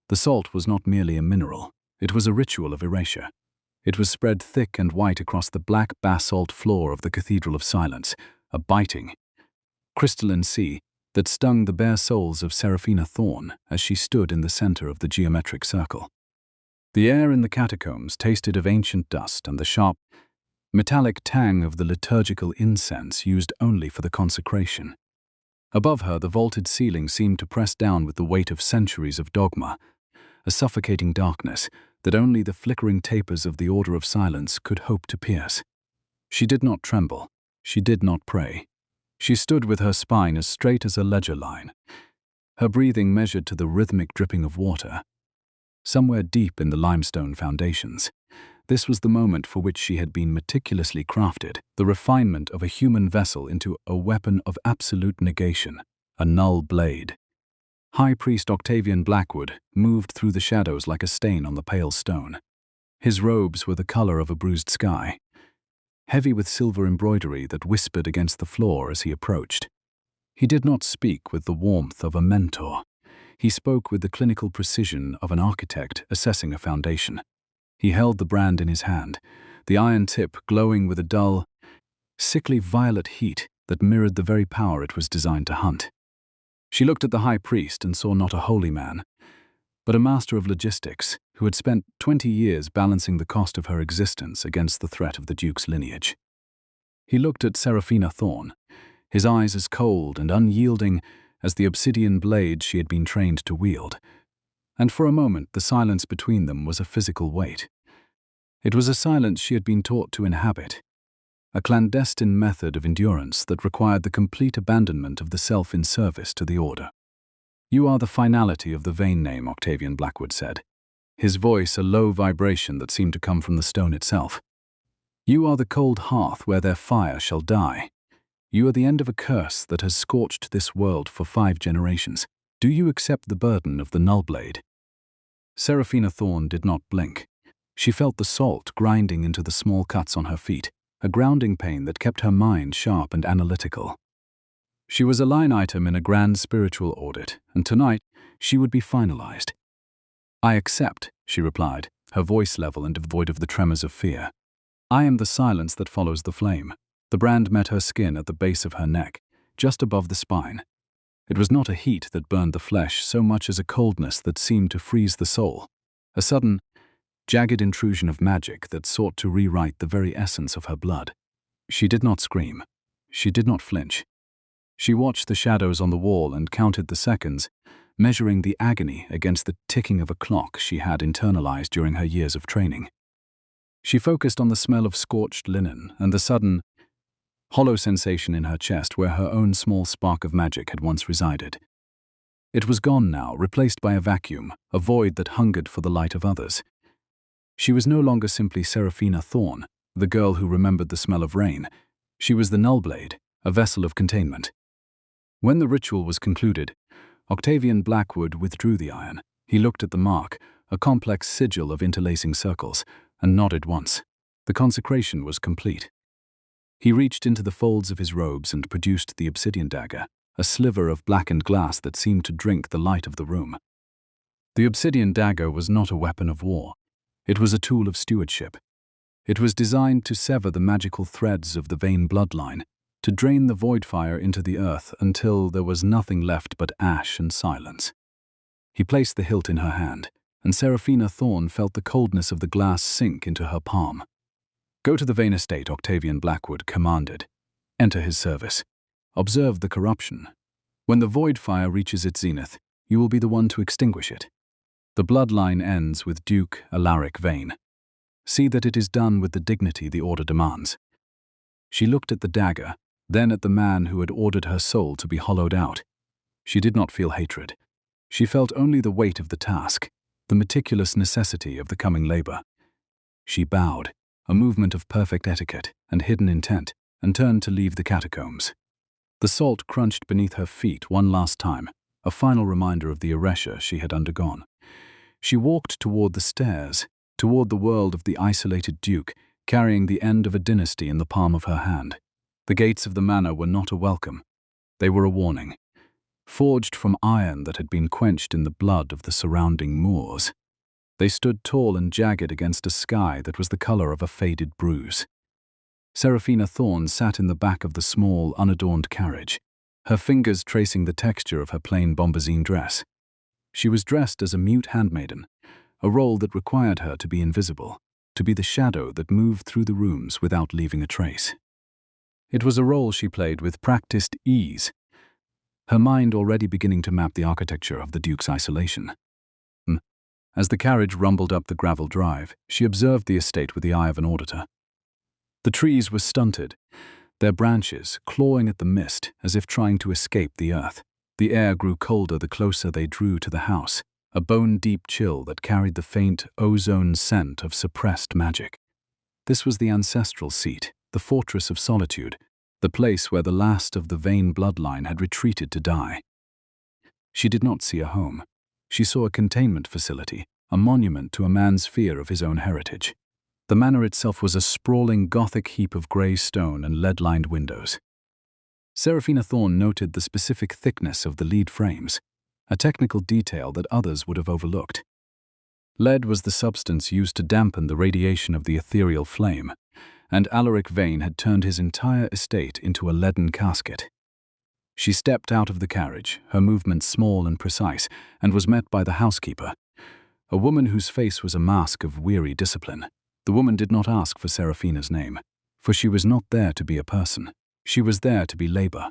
The salt was not merely a mineral, it was a ritual of erasure. It was spread thick and white across the black basalt floor of the Cathedral of Silence, a biting, crystalline sea that stung the bare soles of Seraphina Thorne as she stood in the center of the geometric circle. The air in the catacombs tasted of ancient dust and the sharp, metallic tang of the liturgical incense used only for the consecration. Above her, the vaulted ceiling seemed to press down with the weight of centuries of dogma, a suffocating darkness that only the flickering tapers of the Order of Silence could hope to pierce. She did not tremble. She did not pray. She stood with her spine as straight as a ledger line, her breathing measured to the rhythmic dripping of water. Somewhere deep in the limestone foundations, this was the moment for which she had been meticulously crafted, the refinement of a human vessel into a weapon of absolute negation, a null blade. High Priest Octavian Blackwood moved through the shadows like a stain on the pale stone. His robes were the color of a bruised sky, heavy with silver embroidery that whispered against the floor as he approached. He did not speak with the warmth of a mentor. He spoke with the clinical precision of an architect assessing a foundation. He held the brand in his hand, the iron tip glowing with a dull, sickly violet heat that mirrored the very power it was designed to hunt. She looked at the high priest and saw not a holy man, but a master of logistics who had spent 20 years balancing the cost of her existence against the threat of the Duke's lineage. He looked at Seraphina Thorne, his eyes as cold and unyielding as the obsidian blade she had been trained to wield, and for a moment the silence between them was a physical weight. It was a silence she had been taught to inhabit, a clandestine method of endurance that required the complete abandonment of the self in service to the Order. "You are the finality of the vain name," Octavian Blackwood said, his voice a low vibration that seemed to come from the stone itself. "You are the cold hearth where their fire shall die. You are the end of a curse that has scorched this world for 5 generations. Do you accept the burden of the null blade?" Seraphina Thorne did not blink. She felt the salt grinding into the small cuts on her feet, a grounding pain that kept her mind sharp and analytical. She was a line item in a grand spiritual audit, and tonight she would be finalized. "I accept," she replied, her voice level and devoid of the tremors of fear. "I am the silence that follows the flame." The brand met her skin at the base of her neck, just above the spine. It was not a heat that burned the flesh so much as a coldness that seemed to freeze the soul, a sudden, jagged intrusion of magic that sought to rewrite the very essence of her blood. She did not scream. She did not flinch. She watched the shadows on the wall and counted the seconds, measuring the agony against the ticking of a clock she had internalized during her years of training. She focused on the smell of scorched linen and the sudden, hollow sensation in her chest where her own small spark of magic had once resided. It was gone now, replaced by a vacuum, a void that hungered for the light of others. She was no longer simply Seraphina Thorne, the girl who remembered the smell of rain. She was the null blade, a vessel of containment. When the ritual was concluded, Octavian Blackwood withdrew the iron. He looked at the mark, a complex sigil of interlacing circles, and nodded once. The consecration was complete. He reached into the folds of his robes and produced the obsidian dagger, a sliver of blackened glass that seemed to drink the light of the room. The obsidian dagger was not a weapon of war. It was a tool of stewardship. It was designed to sever the magical threads of the Vane bloodline, to drain the void fire into the earth until there was nothing left but ash and silence. He placed the hilt in her hand, and Seraphina Thorne felt the coldness of the glass sink into her palm. "Go to the Vane estate," Octavian Blackwood commanded. "Enter his service. Observe the corruption. When the void fire reaches its zenith, you will be the one to extinguish it. The bloodline ends with Duke Alaric Vane. See that it is done with the dignity the Order demands." She looked at the dagger, then at the man who had ordered her soul to be hollowed out. She did not feel hatred. She felt only the weight of the task, the meticulous necessity of the coming labor. She bowed, a movement of perfect etiquette and hidden intent, and turned to leave the catacombs. The salt crunched beneath her feet one last time, a final reminder of the erasure she had undergone. She walked toward the stairs, toward the world of the isolated Duke, carrying the end of a dynasty in the palm of her hand. The gates of the manor were not a welcome. They were a warning. forged from iron that had been quenched in the blood of the surrounding moors. They stood tall and jagged against a sky that was the color of a faded bruise. Seraphina Thorne sat in the back of the small, unadorned carriage, her fingers tracing the texture of her plain bombazine dress. She was dressed as a mute handmaiden, a role that required her to be invisible, to be the shadow that moved through the rooms without leaving a trace. It was a role she played with practiced ease, her mind already beginning to map the architecture of the Duke's isolation. As the carriage rumbled up the gravel drive, she observed the estate with the eye of an auditor. The trees were stunted, their branches clawing at the mist as if trying to escape the earth. The air grew colder the closer they drew to the house, a bone-deep chill that carried the faint ozone scent of suppressed magic. This was the ancestral seat, the fortress of solitude, the place where the last of the Vane bloodline had retreated to die. She did not see a home. She saw a containment facility, a monument to a man's fear of his own heritage. The manor itself was a sprawling Gothic heap of grey stone and lead-lined windows. Seraphina Thorne noted the specific thickness of the lead frames, a technical detail that others would have overlooked. Lead was the substance used to dampen the radiation of the ethereal flame, and Alaric Vane had turned his entire estate into a leaden casket. She stepped out of the carriage, her movements small and precise, and was met by the housekeeper, a woman whose face was a mask of weary discipline. The woman did not ask for Seraphina's name, for she was not there to be a person. She was there to be labor.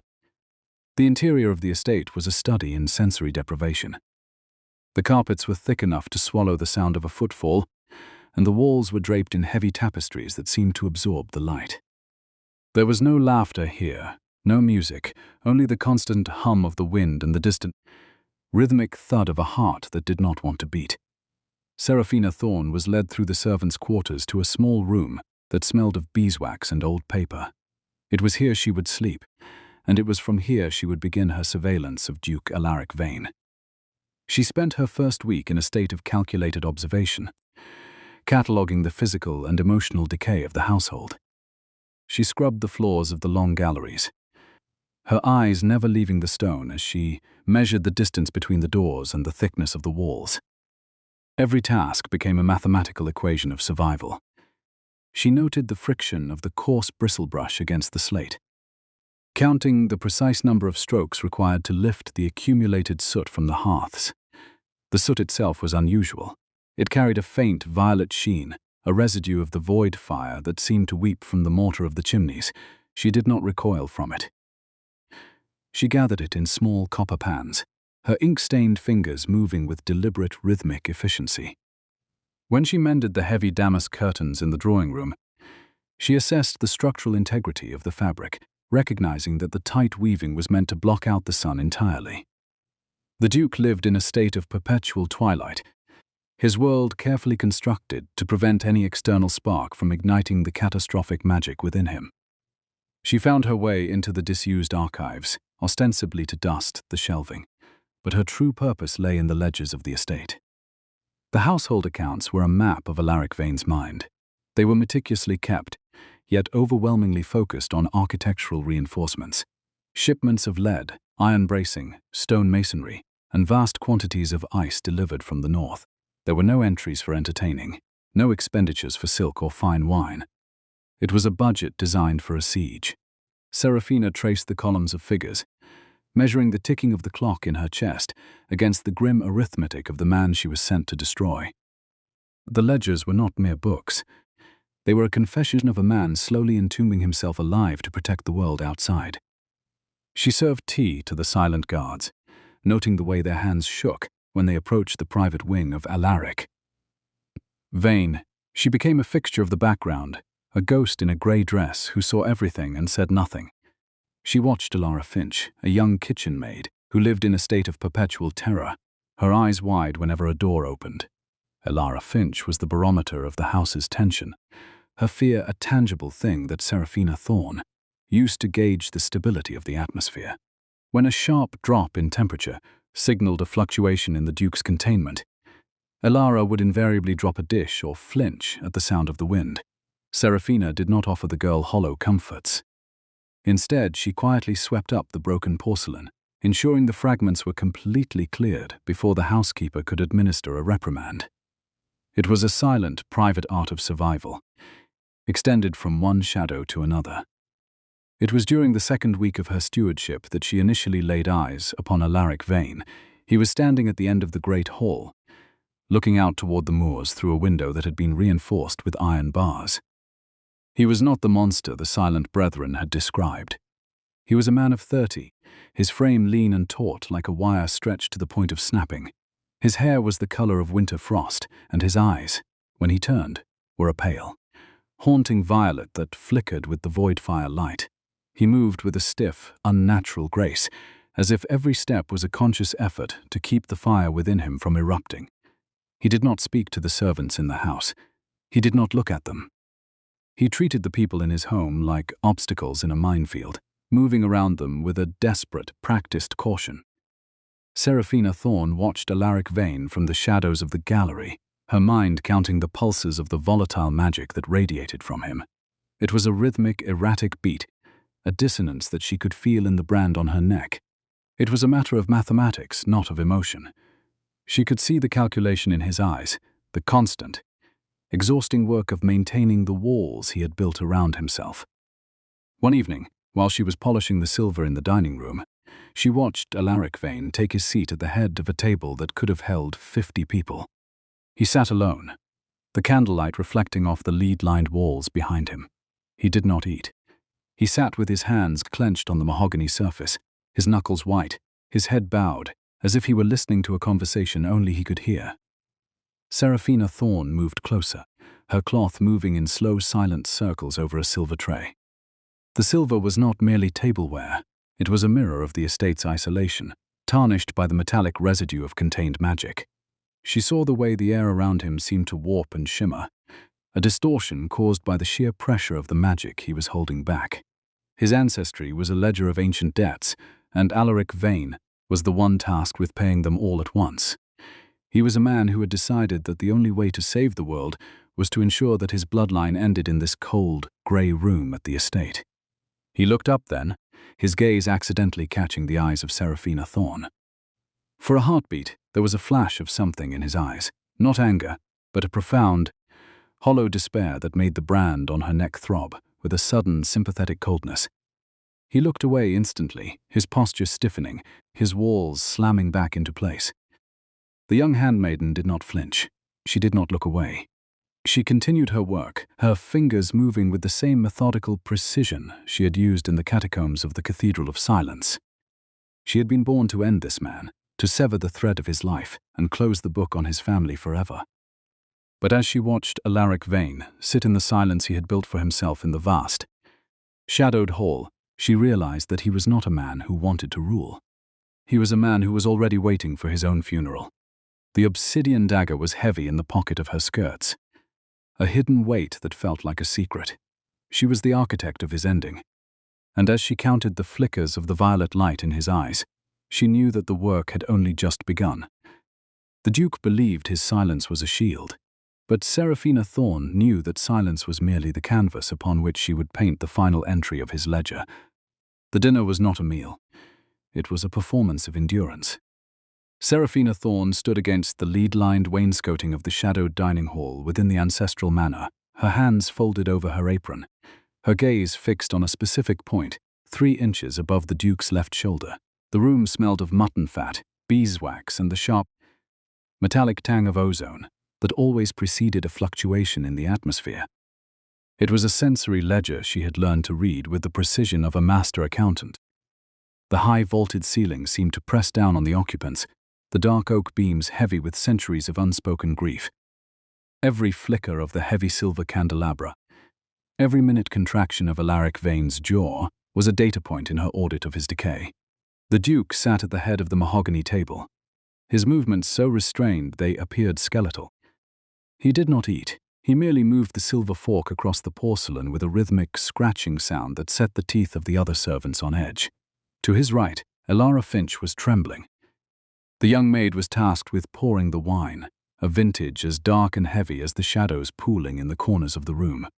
The interior of the estate was a study in sensory deprivation. The carpets were thick enough to swallow the sound of a footfall, and the walls were draped in heavy tapestries that seemed to absorb the light. There was no laughter here, no music, only the constant hum of the wind and the distant, rhythmic thud of a heart that did not want to beat. Seraphina Thorne was led through the servants' quarters to a small room that smelled of beeswax and old paper. It was here she would sleep, and it was from here she would begin her surveillance of Duke Alaric Vane. She spent her first week in a state of calculated observation, cataloguing the physical and emotional decay of the household. She scrubbed the floors of the long galleries, her eyes never leaving the stone as she measured the distance between the doors and the thickness of the walls. Every task became a mathematical equation of survival. She noted the friction of the coarse bristlebrush against the slate, counting the precise number of strokes required to lift the accumulated soot from the hearths. The soot itself was unusual. It carried a faint violet sheen, a residue of the void fire that seemed to weep from the mortar of the chimneys. She did not recoil from it. She gathered it in small copper pans, her ink-stained fingers moving with deliberate rhythmic efficiency. When she mended the heavy damask curtains in the drawing room, she assessed the structural integrity of the fabric, recognizing that the tight weaving was meant to block out the sun entirely. The Duke lived in a state of perpetual twilight, his world carefully constructed to prevent any external spark from igniting the catastrophic magic within him. She found her way into the disused archives, ostensibly to dust the shelving, but her true purpose lay in the ledgers of the estate. The household accounts were a map of Alaric Vane's mind. They were meticulously kept, yet overwhelmingly focused on architectural reinforcements. Shipments of lead, iron bracing, stone masonry, and vast quantities of ice delivered from the north. There were no entries for entertaining, no expenditures for silk or fine wine. It was a budget designed for a siege. Seraphina traced the columns of figures, measuring the ticking of the clock in her chest against the grim arithmetic of the man she was sent to destroy. The ledgers were not mere books. They were a confession of a man slowly entombing himself alive to protect the world outside. She served tea to the silent guards, noting the way their hands shook when they approached the private wing of Alaric Vane. She became a fixture of the background, a ghost in a grey dress who saw everything and said nothing. She watched Elara Finch, a young kitchen maid who lived in a state of perpetual terror, her eyes wide whenever a door opened. Elara Finch was the barometer of the house's tension, her fear a tangible thing that Seraphina Thorne used to gauge the stability of the atmosphere. When a sharp drop in temperature signaled a fluctuation in the Duke's containment, Elara would invariably drop a dish or flinch at the sound of the wind. Seraphina did not offer the girl hollow comforts. Instead, she quietly swept up the broken porcelain, ensuring the fragments were completely cleared before the housekeeper could administer a reprimand. It was a silent, private art of survival, extended from one shadow to another. It was during the second week of her stewardship that she initially laid eyes upon Alaric Vane. He was standing at the end of the great hall, looking out toward the moors through a window that had been reinforced with iron bars. He was not the monster the silent brethren had described. He was a man of 30, his frame lean and taut like a wire stretched to the point of snapping. His hair was the color of winter frost, and his eyes, when he turned, were a pale, haunting violet that flickered with the void fire light. He moved with a stiff, unnatural grace, as if every step was a conscious effort to keep the fire within him from erupting. He did not speak to the servants in the house. He did not look at them. He treated the people in his home like obstacles in a minefield, moving around them with a desperate, practiced caution. Seraphina Thorne watched Alaric Vane from the shadows of the gallery, her mind counting the pulses of the volatile magic that radiated from him. It was a rhythmic, erratic beat, a dissonance that she could feel in the brand on her neck. It was a matter of mathematics, not of emotion. She could see the calculation in his eyes, the constant, exhausting work of maintaining the walls he had built around himself. One evening, while she was polishing the silver in the dining room, she watched Alaric Vane take his seat at the head of a table that could have held 50 people. He sat alone, the candlelight reflecting off the lead-lined walls behind him. He did not eat. He sat with his hands clenched on the mahogany surface, his knuckles white, his head bowed, as if he were listening to a conversation only he could hear. Seraphina Thorne moved closer, her cloth moving in slow, silent circles over a silver tray. The silver was not merely tableware. It was a mirror of the estate's isolation, tarnished by the metallic residue of contained magic. She saw the way the air around him seemed to warp and shimmer, a distortion caused by the sheer pressure of the magic he was holding back. His ancestry was a ledger of ancient debts, and Alaric Vane was the one tasked with paying them all at once. He was a man who had decided that the only way to save the world was to ensure that his bloodline ended in this cold, grey room at the estate. He looked up then, his gaze accidentally catching the eyes of Seraphina Thorne. For a heartbeat, there was a flash of something in his eyes, not anger, but a profound, hollow despair that made the brand on her neck throb with a sudden, sympathetic coldness. He looked away instantly, his posture stiffening, his walls slamming back into place. The young handmaiden did not flinch. She did not look away. She continued her work, her fingers moving with the same methodical precision she had used in the catacombs of the Cathedral of Silence. She had been born to end this man, to sever the thread of his life and close the book on his family forever. But as she watched Alaric Vane sit in the silence he had built for himself in the vast, shadowed hall, she realized that he was not a man who wanted to rule. He was a man who was already waiting for his own funeral. The obsidian dagger was heavy in the pocket of her skirts, a hidden weight that felt like a secret. She was the architect of his ending, and as she counted the flickers of the violet light in his eyes, she knew that the work had only just begun. The Duke believed his silence was a shield, but Seraphina Thorne knew that silence was merely the canvas upon which she would paint the final entry of his ledger. The dinner was not a meal. It was a performance of endurance. Seraphina Thorne stood against the lead-lined wainscoting of the shadowed dining hall within the ancestral manor, her hands folded over her apron, her gaze fixed on a specific point, 3 inches above the Duke's left shoulder. The room smelled of mutton fat, beeswax, and the sharp, metallic tang of ozone that always preceded a fluctuation in the atmosphere. It was a sensory ledger she had learned to read with the precision of a master accountant. The high vaulted ceiling seemed to press down on the occupants, the dark oak beams heavy with centuries of unspoken grief. Every flicker of the heavy silver candelabra, every minute contraction of Alaric Vane's jaw was a data point in her audit of his decay. The Duke sat at the head of the mahogany table, his movements so restrained they appeared skeletal. He did not eat. He merely moved the silver fork across the porcelain with a rhythmic scratching sound that set the teeth of the other servants on edge. To his right, Elara Finch was trembling. The young maid was tasked with pouring the wine, a vintage as dark and heavy as the shadows pooling in the corners of the room.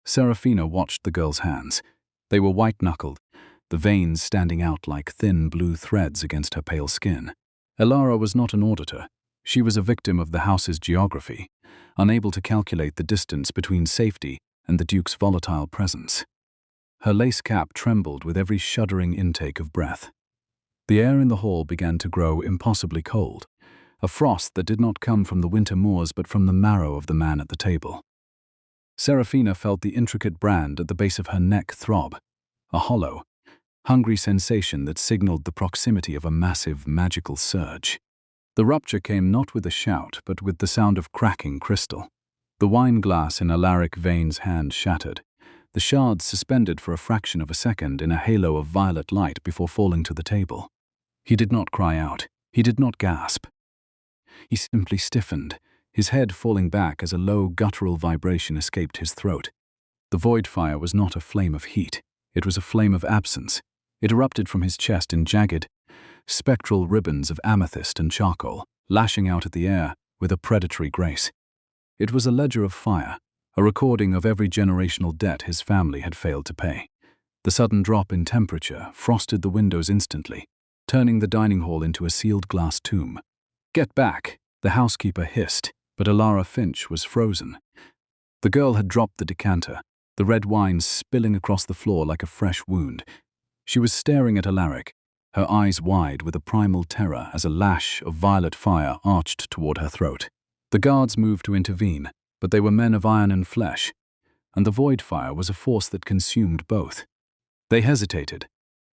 Seraphina watched the girl's hands. They were white-knuckled, the veins standing out like thin blue threads against her pale skin. Elara was not an auditor. She was a victim of the house's geography, unable to calculate the distance between safety and the Duke's volatile presence. Her lace cap trembled with every shuddering intake of breath. The air in the hall began to grow impossibly cold, a frost that did not come from the winter moors but from the marrow of the man at the table. Serafina felt the intricate brand at the base of her neck throb, a hollow, hungry sensation that signaled the proximity of a massive magical surge. The rupture came not with a shout but with the sound of cracking crystal. The wine glass in Alaric Vane's hand shattered, the shards suspended for a fraction of a second in a halo of violet light before falling to the table. He did not cry out. He did not gasp. He simply stiffened, his head falling back as a low guttural vibration escaped his throat. The void fire was not a flame of heat. It was a flame of absence. It erupted from his chest in jagged, spectral ribbons of amethyst and charcoal, lashing out at the air with a predatory grace. It was a ledger of fire, a recording of every generational debt his family had failed to pay. The sudden drop in temperature frosted the windows instantly, turning the dining hall into a sealed glass tomb. "Get back," the housekeeper hissed, but Elara Finch was frozen. The girl had dropped the decanter, the red wine spilling across the floor like a fresh wound. She was staring at Alaric, her eyes wide with a primal terror as a lash of violet fire arched toward her throat. The guards moved to intervene, but they were men of iron and flesh, and the void fire was a force that consumed both. They hesitated,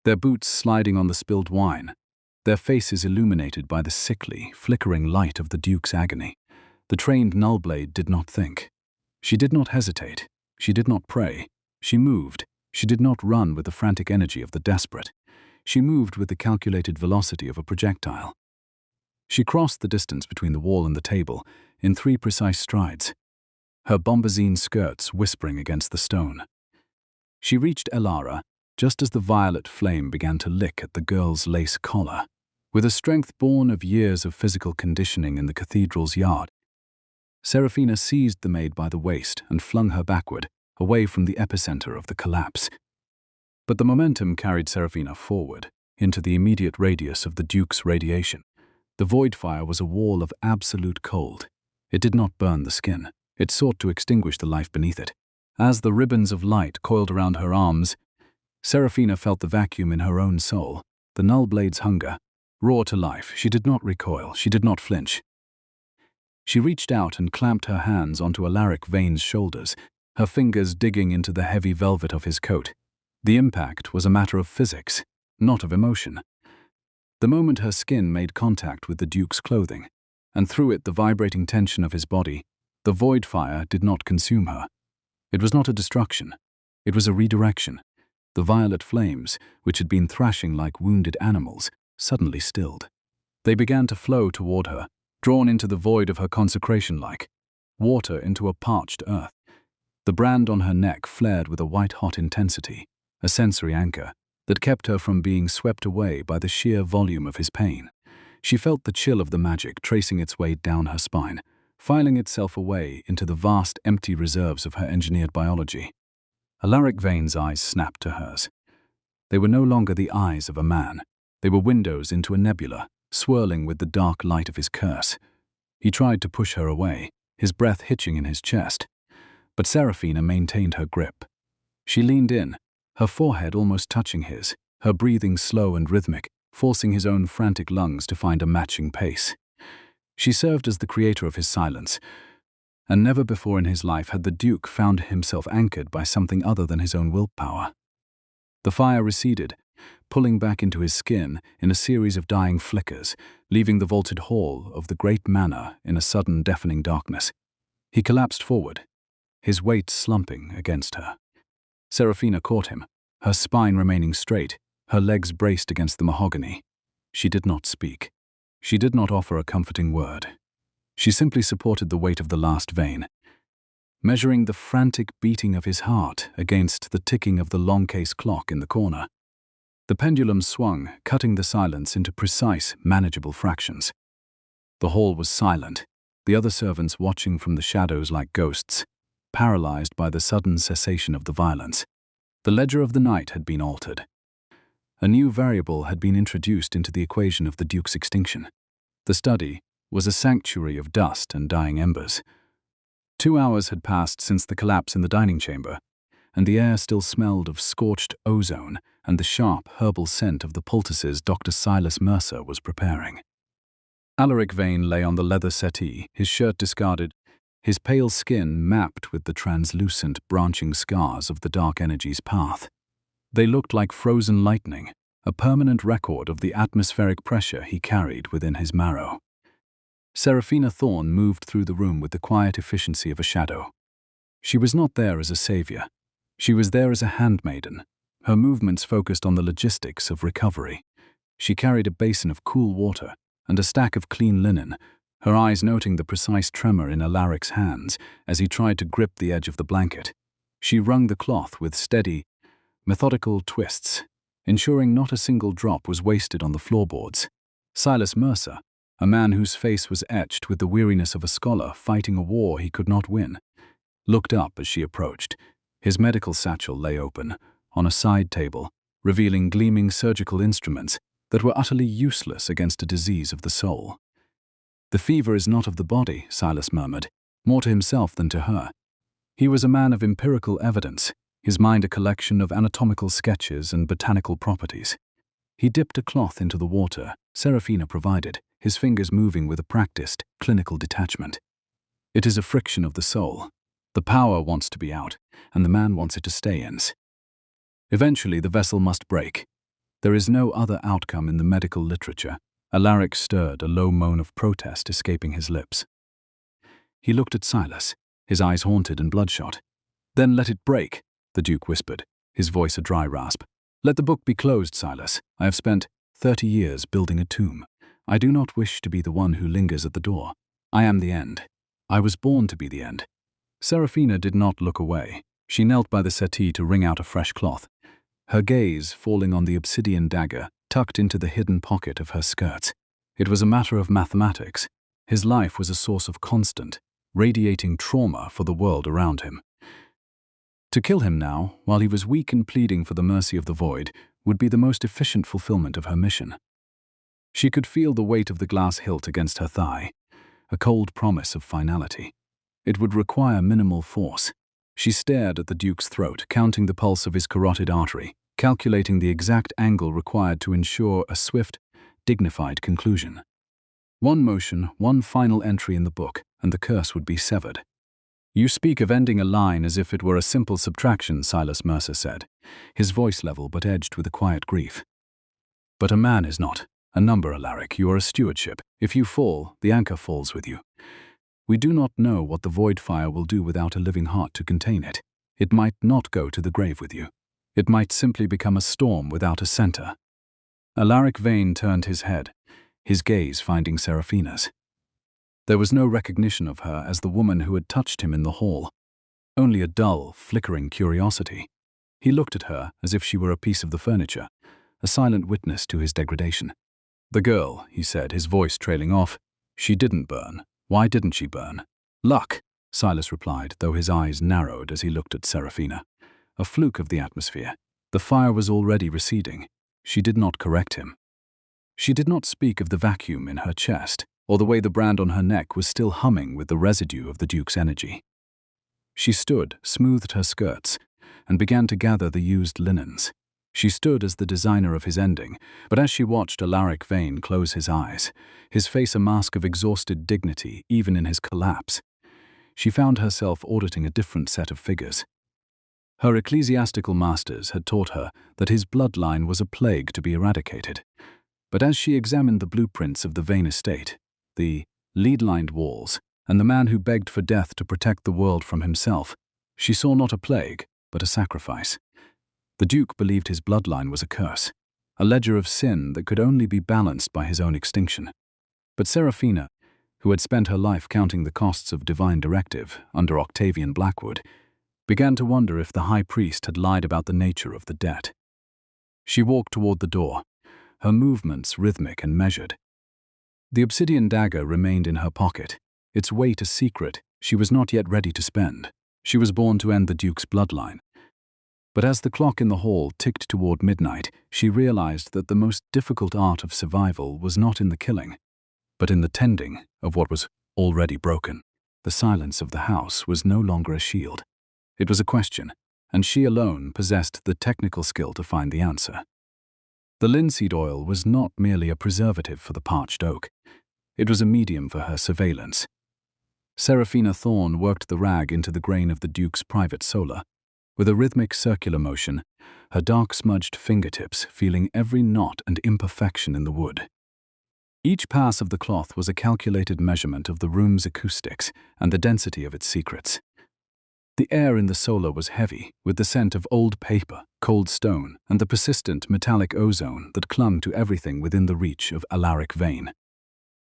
their boots sliding on the spilled wine, their faces illuminated by the sickly, flickering light of the Duke's agony. The trained Nullblade did not think. She did not hesitate. She did not pray. She moved. She did not run with the frantic energy of the desperate. She moved with the calculated velocity of a projectile. She crossed the distance between the wall and the table in 3 precise strides, her bombazine skirts whispering against the stone. She reached Elara just as the violet flame began to lick at the girl's lace collar. With a strength born of years of physical conditioning in the cathedral's yard, Serafina seized the maid by the waist and flung her backward, away from the epicenter of the collapse. But the momentum carried Serafina forward, into the immediate radius of the Duke's radiation. The void fire was a wall of absolute cold. It did not burn the skin. It sought to extinguish the life beneath it. As the ribbons of light coiled around her arms, Serafina felt the vacuum in her own soul, the Nullblade's hunger. Raw to life, she did not recoil, she did not flinch. She reached out and clamped her hands onto Alaric Vane's shoulders, her fingers digging into the heavy velvet of his coat. The impact was a matter of physics, not of emotion. The moment her skin made contact with the Duke's clothing, and through it the vibrating tension of his body, the void fire did not consume her. It was not a destruction. It was a redirection. The violet flames, which had been thrashing like wounded animals, suddenly stilled. They began to flow toward her, drawn into the void of her consecration like water into a parched earth. The brand on her neck flared with a white-hot intensity, a sensory anchor that kept her from being swept away by the sheer volume of his pain. She felt the chill of the magic tracing its way down her spine, filing itself away into the vast empty reserves of her engineered biology. Alaric Vane's eyes snapped to hers. They were no longer the eyes of a man. They were windows into a nebula, swirling with the dark light of his curse. He tried to push her away, his breath hitching in his chest. But Serafina maintained her grip. She leaned in, her forehead almost touching his, her breathing slow and rhythmic, forcing his own frantic lungs to find a matching pace. She served as the creator of his silence, and never before in his life had the Duke found himself anchored by something other than his own willpower. The fire receded, pulling back into his skin in a series of dying flickers, leaving the vaulted hall of the great manor in a sudden deafening darkness. He collapsed forward, his weight slumping against her. Serafina caught him, her spine remaining straight, her legs braced against the mahogany. She did not speak. She did not offer a comforting word. She simply supported the weight of the last vein, measuring the frantic beating of his heart against the ticking of the long case clock in the corner. The pendulum swung, cutting the silence into precise, manageable fractions. The hall was silent, the other servants watching from the shadows like ghosts, paralyzed by the sudden cessation of the violence. The ledger of the night had been altered. A new variable had been introduced into the equation of the Duke's extinction. The study was a sanctuary of dust and dying embers. 2 hours had passed since the collapse in the dining chamber, and the air still smelled of scorched ozone and the sharp herbal scent of the poultices Dr. Silas Mercer was preparing. Alaric Vane lay on the leather settee, his shirt discarded, his pale skin mapped with the translucent, branching scars of the dark energy's path. They looked like frozen lightning, a permanent record of the atmospheric pressure he carried within his marrow. Seraphina Thorne moved through the room with the quiet efficiency of a shadow. She was not there as a savior. She was there as a handmaiden. Her movements focused on the logistics of recovery. She carried a basin of cool water and a stack of clean linen, her eyes noting the precise tremor in Alaric's hands as he tried to grip the edge of the blanket. She wrung the cloth with steady, methodical twists, ensuring not a single drop was wasted on the floorboards. Silas Mercer, a man whose face was etched with the weariness of a scholar fighting a war he could not win, looked up as she approached. His medical satchel lay open, on a side table, revealing gleaming surgical instruments that were utterly useless against a disease of the soul. "The fever is not of the body," Silas murmured, more to himself than to her. He was a man of empirical evidence, his mind a collection of anatomical sketches and botanical properties. He dipped a cloth into the water Seraphina provided, his fingers moving with a practiced, clinical detachment. "It is a friction of the soul. The power wants to be out, and the man wants it to stay in. Eventually the vessel must break. There is no other outcome in the medical literature." Alaric stirred, a low moan of protest escaping his lips. He looked at Silas, his eyes haunted and bloodshot. "Then let it break," the Duke whispered, his voice a dry rasp. "Let the book be closed, Silas. I have spent 30 years building a tomb. I do not wish to be the one who lingers at the door. I am the end. I was born to be the end." Seraphina did not look away. She knelt by the settee to wring out a fresh cloth, her gaze falling on the obsidian dagger tucked into the hidden pocket of her skirts. It was a matter of mathematics. His life was a source of constant, radiating trauma for the world around him. To kill him now, while he was weak and pleading for the mercy of the void, would be the most efficient fulfillment of her mission. She could feel the weight of the glass hilt against her thigh, a cold promise of finality. It would require minimal force. She stared at the Duke's throat, counting the pulse of his carotid artery, calculating the exact angle required to ensure a swift, dignified conclusion. One motion, one final entry in the book, and the curse would be severed. "You speak of ending a line as if it were a simple subtraction," Silas Mercer said, his voice level but edged with a quiet grief. "But a man is not a number, Alaric. You are a stewardship. If you fall, the anchor falls with you. We do not know what the void fire will do without a living heart to contain it. It might not go to the grave with you. It might simply become a storm without a center." Alaric Vane turned his head, his gaze finding Seraphina's. There was no recognition of her as the woman who had touched him in the hall, only a dull, flickering curiosity. He looked at her as if she were a piece of the furniture, a silent witness to his degradation. "The girl," he said, his voice trailing off. "She didn't burn. Why didn't she burn?" "Luck," Silas replied, though his eyes narrowed as he looked at Seraphina. "A fluke of the atmosphere. The fire was already receding." She did not correct him. She did not speak of the vacuum in her chest, or the way the brand on her neck was still humming with the residue of the Duke's energy. She stood, smoothed her skirts, and began to gather the used linens. She stood as the designer of his ending, but as she watched Alaric Vane close his eyes, his face a mask of exhausted dignity even in his collapse, she found herself auditing a different set of figures. Her ecclesiastical masters had taught her that his bloodline was a plague to be eradicated, but as she examined the blueprints of the Vane estate, the lead-lined walls, and the man who begged for death to protect the world from himself, she saw not a plague, but a sacrifice. The Duke believed his bloodline was a curse, a ledger of sin that could only be balanced by his own extinction. But Seraphina, who had spent her life counting the costs of divine directive under Octavian Blackwood, began to wonder if the high priest had lied about the nature of the debt. She walked toward the door, her movements rhythmic and measured. The obsidian dagger remained in her pocket, its weight a secret she was not yet ready to spend. She was born to end the Duke's bloodline. But as the clock in the hall ticked toward midnight, she realized that the most difficult art of survival was not in the killing, but in the tending of what was already broken. The silence of the house was no longer a shield. It was a question, and she alone possessed the technical skill to find the answer. The linseed oil was not merely a preservative for the parched oak. It was a medium for her surveillance. Seraphina Thorne worked the rag into the grain of the Duke's private solar. With a rhythmic circular motion, her dark smudged fingertips feeling every knot and imperfection in the wood. Each pass of the cloth was a calculated measurement of the room's acoustics and the density of its secrets. The air in the solar was heavy, with the scent of old paper, cold stone, and the persistent metallic ozone that clung to everything within the reach of Alaric Vane.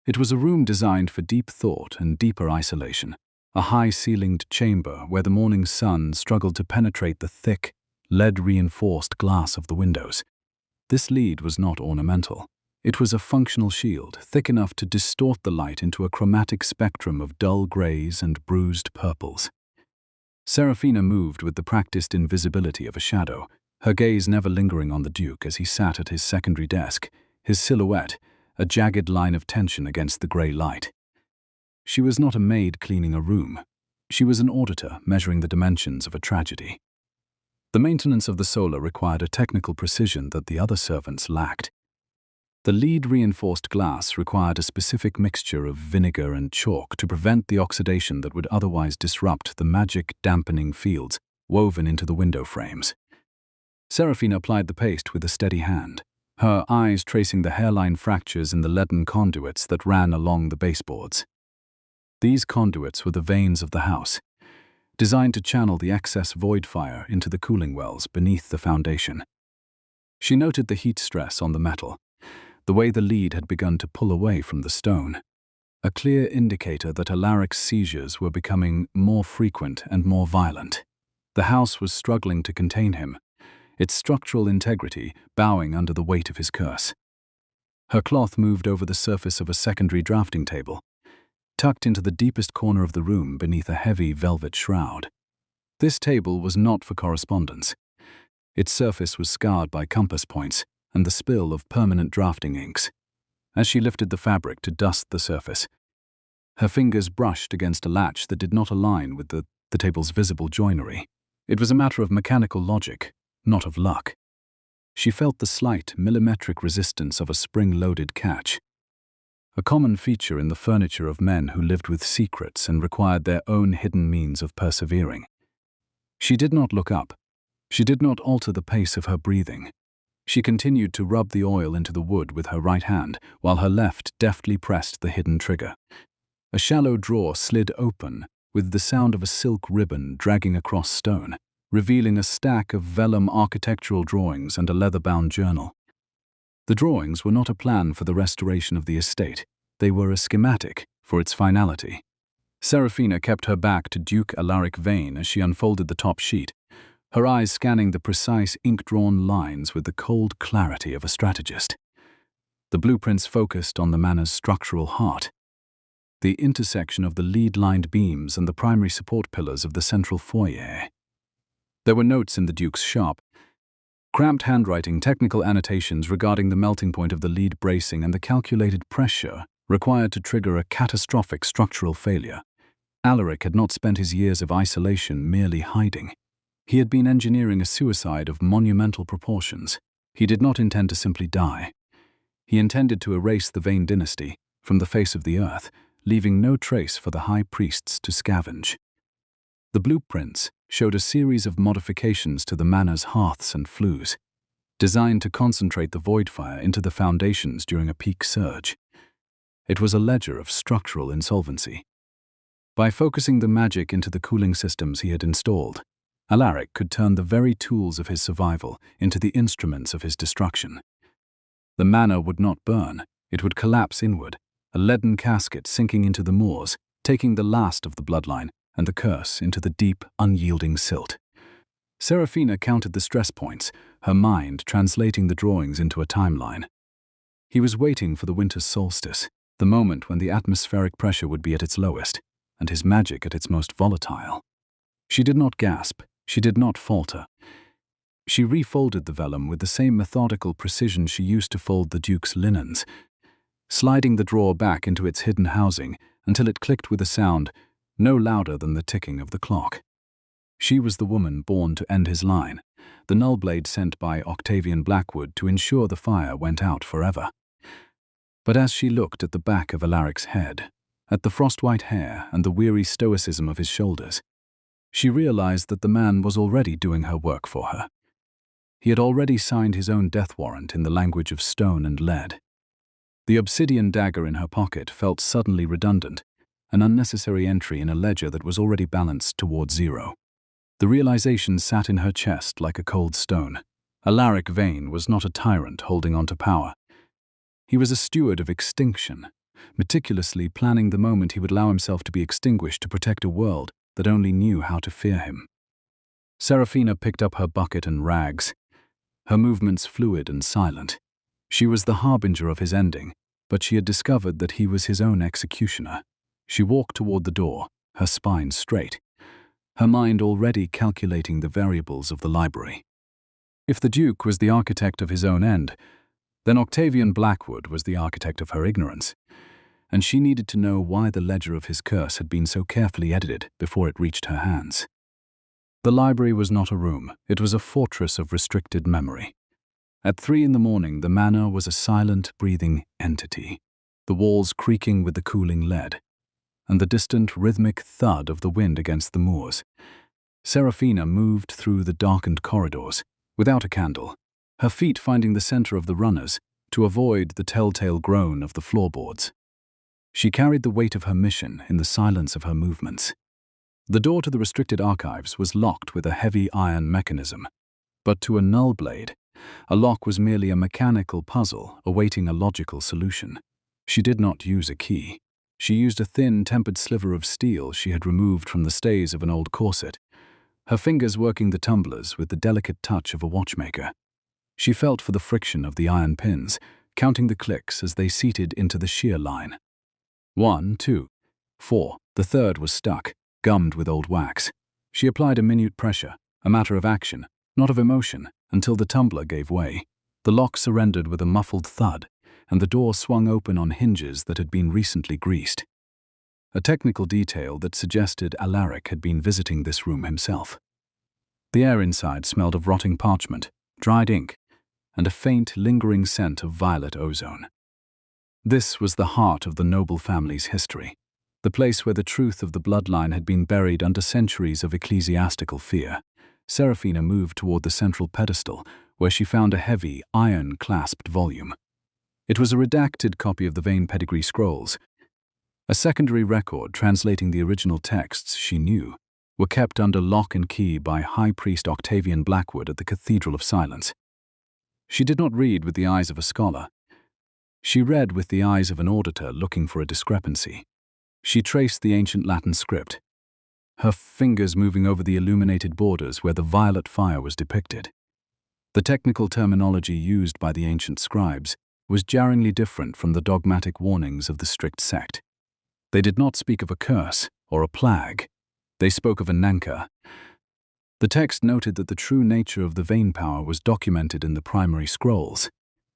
It was a room designed for deep thought and deeper isolation, a high-ceilinged chamber where the morning sun struggled to penetrate the thick, lead-reinforced glass of the windows. This lead was not ornamental. It was a functional shield, thick enough to distort the light into a chromatic spectrum of dull grays and bruised purples. Seraphina moved with the practiced invisibility of a shadow, her gaze never lingering on the Duke as he sat at his secondary desk, his silhouette a jagged line of tension against the grey light. She was not a maid cleaning a room. She was an auditor measuring the dimensions of a tragedy. The maintenance of the solar required a technical precision that the other servants lacked. The lead-reinforced glass required a specific mixture of vinegar and chalk to prevent the oxidation that would otherwise disrupt the magic dampening fields woven into the window frames. Seraphina applied the paste with a steady hand, her eyes tracing the hairline fractures in the leaden conduits that ran along the baseboards. These conduits were the veins of the house, designed to channel the excess void fire into the cooling wells beneath the foundation. She noted the heat stress on the metal, the way the lead had begun to pull away from the stone, a clear indicator that Alaric's seizures were becoming more frequent and more violent. The house was struggling to contain him, its structural integrity bowing under the weight of his curse. Her cloth moved over the surface of a secondary drafting table, tucked into the deepest corner of the room beneath a heavy velvet shroud. This table was not for correspondence. Its surface was scarred by compass points and the spill of permanent drafting inks. As she lifted the fabric to dust the surface, her fingers brushed against a latch that did not align with the table's visible joinery. It was a matter of mechanical logic, not of luck. She felt the slight, millimetric resistance of a spring-loaded catch, a common feature in the furniture of men who lived with secrets and required their own hidden means of persevering. She did not look up. She did not alter the pace of her breathing. She continued to rub the oil into the wood with her right hand, while her left deftly pressed the hidden trigger. A shallow drawer slid open, with the sound of a silk ribbon dragging across stone, revealing a stack of vellum architectural drawings and a leather-bound journal. The drawings were not a plan for the restoration of the estate. They were a schematic for its finality. Seraphina kept her back to Duke Alaric Vane as she unfolded the top sheet, her eyes scanning the precise ink-drawn lines with the cold clarity of a strategist. The blueprints focused on the manor's structural heart, the intersection of the lead-lined beams and the primary support pillars of the central foyer. There were notes in the Duke's sharp, cramped handwriting, technical annotations regarding the melting point of the lead bracing and the calculated pressure required to trigger a catastrophic structural failure. Alaric had not spent his years of isolation merely hiding. He had been engineering a suicide of monumental proportions. He did not intend to simply die. He intended to erase the Vane dynasty from the face of the earth, leaving no trace for the high priests to scavenge. The blueprints showed a series of modifications to the manor's hearths and flues, designed to concentrate the void fire into the foundations during a peak surge. It was a ledger of structural insolvency. By focusing the magic into the cooling systems he had installed, Alaric could turn the very tools of his survival into the instruments of his destruction. The manor would not burn, it would collapse inward, a leaden casket sinking into the moors, taking the last of the bloodline and the curse into the deep, unyielding silt. Seraphina counted the stress points, her mind translating the drawings into a timeline. He was waiting for the winter's solstice, the moment when the atmospheric pressure would be at its lowest, and his magic at its most volatile. She did not gasp, she did not falter. She refolded the vellum with the same methodical precision she used to fold the Duke's linens, sliding the drawer back into its hidden housing until it clicked with a sound no louder than the ticking of the clock. She was the woman born to end his line, the null blade sent by Octavian Blackwood to ensure the fire went out forever. But as she looked at the back of Alaric's head, at the frost-white hair and the weary stoicism of his shoulders, she realized that the man was already doing her work for her. He had already signed his own death warrant in the language of stone and lead. The obsidian dagger in her pocket felt suddenly redundant, an unnecessary entry in a ledger that was already balanced toward zero. The realization sat in her chest like a cold stone. Alaric Vane was not a tyrant holding on to power. He was a steward of extinction, meticulously planning the moment he would allow himself to be extinguished to protect a world that only knew how to fear him. Serafina picked up her bucket and rags, her movements fluid and silent. She was the harbinger of his ending, but she had discovered that he was his own executioner. She walked toward the door, her spine straight, her mind already calculating the variables of the library. If the Duke was the architect of his own end, then Octavian Blackwood was the architect of her ignorance, and she needed to know why the ledger of his curse had been so carefully edited before it reached her hands. The library was not a room, it was a fortress of restricted memory. At 3 in the morning, the manor was a silent, breathing entity, the walls creaking with the cooling lead, and the distant, rhythmic thud of the wind against the moors. Serafina moved through the darkened corridors, without a candle, her feet finding the center of the runners to avoid the telltale groan of the floorboards. She carried the weight of her mission in the silence of her movements. The door to the restricted archives was locked with a heavy iron mechanism, but to a null blade, a lock was merely a mechanical puzzle awaiting a logical solution. She did not use a key. She used a thin, tempered sliver of steel she had removed from the stays of an old corset, her fingers working the tumblers with the delicate touch of a watchmaker. She felt for the friction of the iron pins, counting the clicks as they seated into the shear line. 1, 2, 4. The third was stuck, gummed with old wax. She applied a minute pressure, a matter of action, not of emotion, until the tumbler gave way. The lock surrendered with a muffled thud, and the door swung open on hinges that had been recently greased. A technical detail that suggested Alaric had been visiting this room himself. The air inside smelled of rotting parchment, dried ink, and a faint, lingering scent of violet ozone. This was the heart of the noble family's history, the place where the truth of the bloodline had been buried under centuries of ecclesiastical fear. Serafina moved toward the central pedestal, where she found a heavy, iron-clasped volume. It was a redacted copy of the Vane pedigree scrolls. A secondary record translating the original texts she knew were kept under lock and key by High Priest Octavian Blackwood at the Cathedral of Silence. She did not read with the eyes of a scholar. She read with the eyes of an auditor looking for a discrepancy. She traced the ancient Latin script, her fingers moving over the illuminated borders where the violet fire was depicted. The technical terminology used by the ancient scribes was jarringly different from the dogmatic warnings of the strict sect. They did not speak of a curse or a plague. They spoke of a nanka. The text noted that the true nature of the Vane power was documented in the primary scrolls,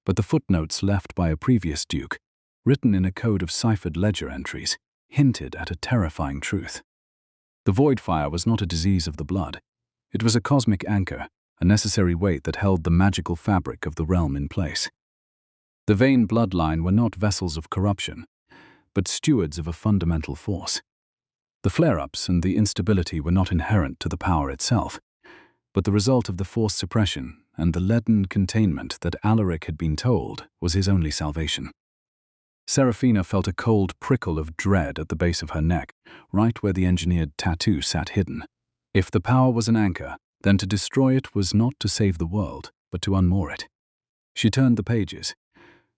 but the footnotes left by a previous duke, written in a code of ciphered ledger entries, hinted at a terrifying truth. The void fire was not a disease of the blood. It was a cosmic anchor, a necessary weight that held the magical fabric of the realm in place. The Vane bloodline were not vessels of corruption, but stewards of a fundamental force. The flare-ups and the instability were not inherent to the power itself, but the result of the forced suppression and the leaden containment that Alaric had been told was his only salvation. Serafina felt a cold prickle of dread at the base of her neck, right where the engineered tattoo sat hidden. If the power was an anchor, then to destroy it was not to save the world, but to unmoor it. She turned the pages,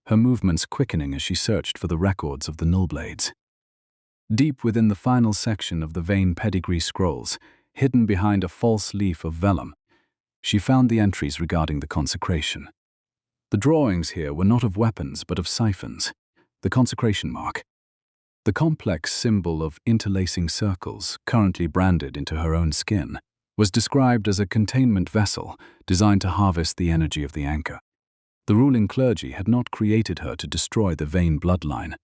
her movements quickening as she searched for the records of the nullblades. Deep within the final section of the Vane pedigree scrolls, hidden behind a false leaf of vellum, she found the entries regarding the consecration. The drawings here were not of weapons but of siphons, the consecration mark, the complex symbol of interlacing circles currently branded into her own skin. was described as a containment vessel designed to harvest the energy of the anchor. The ruling clergy had not created her to destroy the Vane bloodline.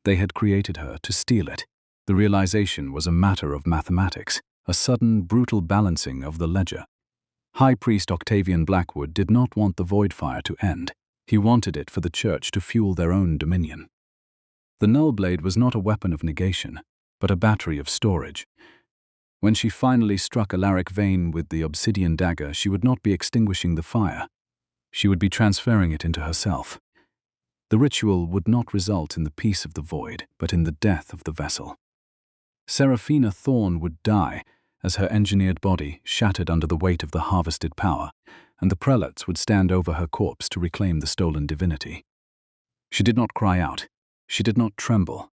They had created her to steal it. The realization was a matter of mathematics, a sudden, brutal balancing of the ledger. High Priest Octavian Blackwood did not want the void fire to end. He wanted it for the church to fuel their own dominion. The null blade was not a weapon of negation, but a battery of storage. When she finally struck Alaric Vane with the obsidian dagger, she would not be extinguishing the fire. She would be transferring it into herself. The ritual would not result in the peace of the void, but in the death of the vessel. Seraphina Thorne would die as her engineered body shattered under the weight of the harvested power, and the prelates would stand over her corpse to reclaim the stolen divinity. She did not cry out. She did not tremble.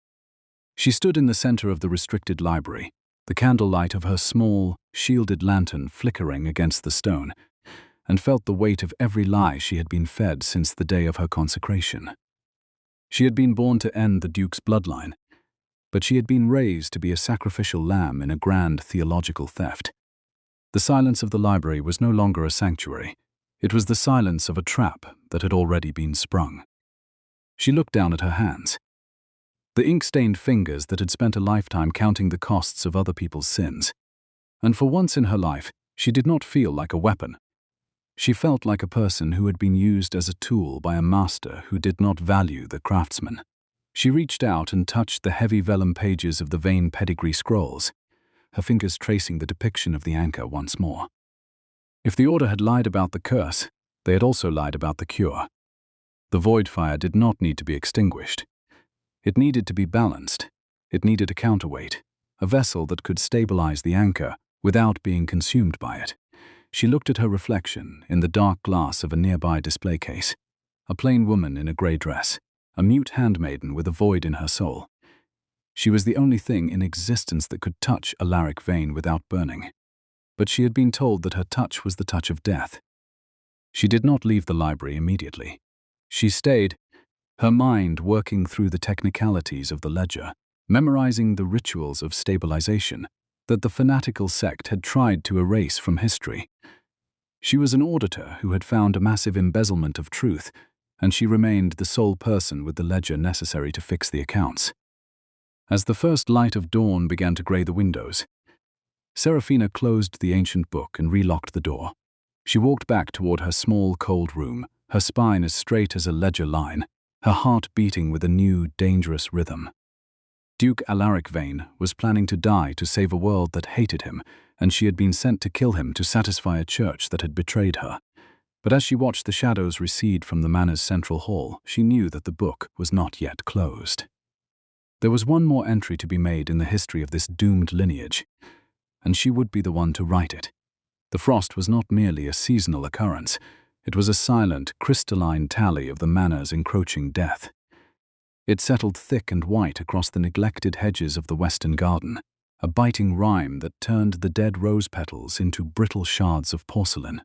She stood in the center of the restricted library, the candlelight of her small, shielded lantern flickering against the stone, and felt the weight of every lie she had been fed since the day of her consecration. She had been born to end the Duke's bloodline, but she had been raised to be a sacrificial lamb in a grand theological theft. The silence of the library was no longer a sanctuary. It was the silence of a trap that had already been sprung. She looked down at her hands. The ink-stained fingers that had spent a lifetime counting the costs of other people's sins. And for once in her life, she did not feel like a weapon. She felt like a person who had been used as a tool by a master who did not value the craftsman. She reached out and touched the heavy vellum pages of the Vane pedigree scrolls, her fingers tracing the depiction of the anchor once more. If the Order had lied about the curse, they had also lied about the cure. The void fire did not need to be extinguished. It needed to be balanced. It needed a counterweight, a vessel that could stabilize the anchor without being consumed by it. She looked at her reflection in the dark glass of a nearby display case. A plain woman in a grey dress, a mute handmaiden with a void in her soul. She was the only thing in existence that could touch Alaric Vane without burning. But she had been told that her touch was the touch of death. She did not leave the library immediately. She stayed, her mind working through the technicalities of the ledger, memorizing the rituals of stabilization that the fanatical sect had tried to erase from history. She was an auditor who had found a massive embezzlement of truth, and she remained the sole person with the ledger necessary to fix the accounts. As the first light of dawn began to grey the windows, Seraphina closed the ancient book and relocked the door. She walked back toward her small, cold room, her spine as straight as a ledger line, her heart beating with a new, dangerous rhythm. Duke Alaric Vane was planning to die to save a world that hated him, and she had been sent to kill him to satisfy a church that had betrayed her. But as she watched the shadows recede from the manor's central hall, she knew that the book was not yet closed. There was one more entry to be made in the history of this doomed lineage, and she would be the one to write it. The frost was not merely a seasonal occurrence. It was a silent, crystalline tally of the manor's encroaching death. It settled thick and white across the neglected hedges of the western garden, a biting rime that turned the dead rose petals into brittle shards of porcelain.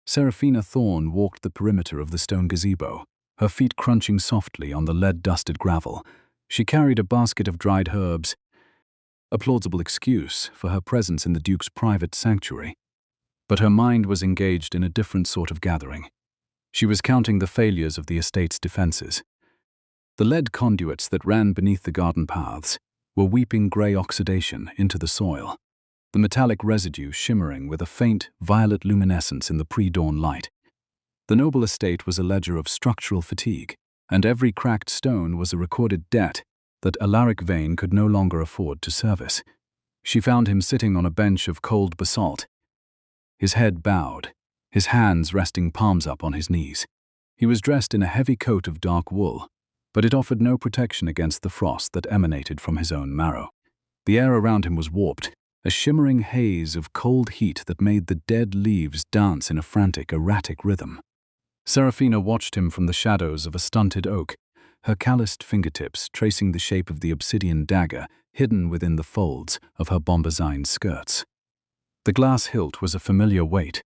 Seraphina Thorne walked the perimeter of the stone gazebo, her feet crunching softly on the lead-dusted gravel. She carried a basket of dried herbs, a plausible excuse for her presence in the Duke's private sanctuary. But her mind was engaged in a different sort of gathering. She was counting the failures of the estate's defenses. The lead conduits that ran beneath the garden paths were weeping grey oxidation into the soil, the metallic residue shimmering with a faint, violet luminescence in the pre-dawn light. The noble estate was a ledger of structural fatigue, and every cracked stone was a recorded debt that Alaric Vane could no longer afford to service. She found him sitting on a bench of cold basalt, his head bowed, his hands resting palms up on his knees. He was dressed in a heavy coat of dark wool, but it offered no protection against the frost that emanated from his own marrow. The air around him was warped, a shimmering haze of cold heat that made the dead leaves dance in a frantic, erratic rhythm. Seraphina watched him from the shadows of a stunted oak, her calloused fingertips tracing the shape of the obsidian dagger hidden within the folds of her bombazine skirts. The glass hilt was a familiar weight,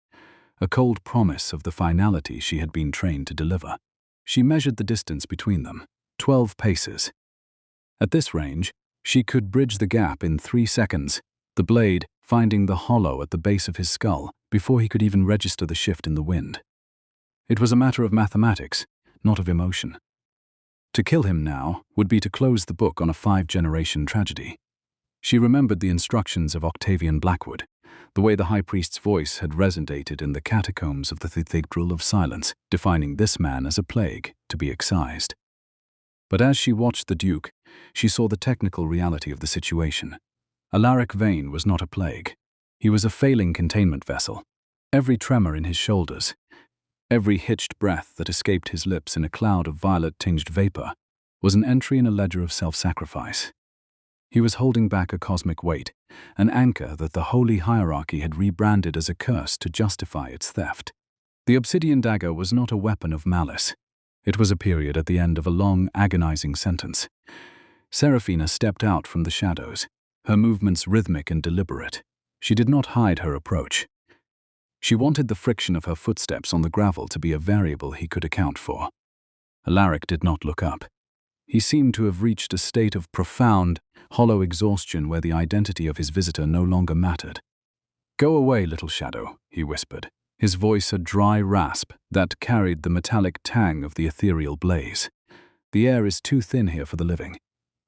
a cold promise of the finality she had been trained to deliver. She measured the distance between them, 12 paces. At this range, she could bridge the gap in 3 seconds, the blade finding the hollow at the base of his skull before he could even register the shift in the wind. It was a matter of mathematics, not of emotion. To kill him now would be to close the book on a 5-generation tragedy. She remembered the instructions of Octavian Blackwood, the way the high priest's voice had resonated in the catacombs of the Cathedral of Silence, defining this man as a plague to be excised. But as she watched the Duke, she saw the technical reality of the situation. Alaric Vane was not a plague. He was a failing containment vessel. Every tremor in his shoulders, every hitched breath that escaped his lips in a cloud of violet-tinged vapor, was an entry in a ledger of self-sacrifice. He was holding back a cosmic weight, an anchor that the holy hierarchy had rebranded as a curse to justify its theft. The obsidian dagger was not a weapon of malice. It was a period at the end of a long, agonizing sentence. Seraphina stepped out from the shadows, her movements rhythmic and deliberate. She did not hide her approach. She wanted the friction of her footsteps on the gravel to be a variable he could account for. Alaric did not look up. He seemed to have reached a state of profound, hollow exhaustion where the identity of his visitor no longer mattered. "Go away, little shadow," he whispered, his voice a dry rasp that carried the metallic tang of the ethereal blaze. "The air is too thin here for the living.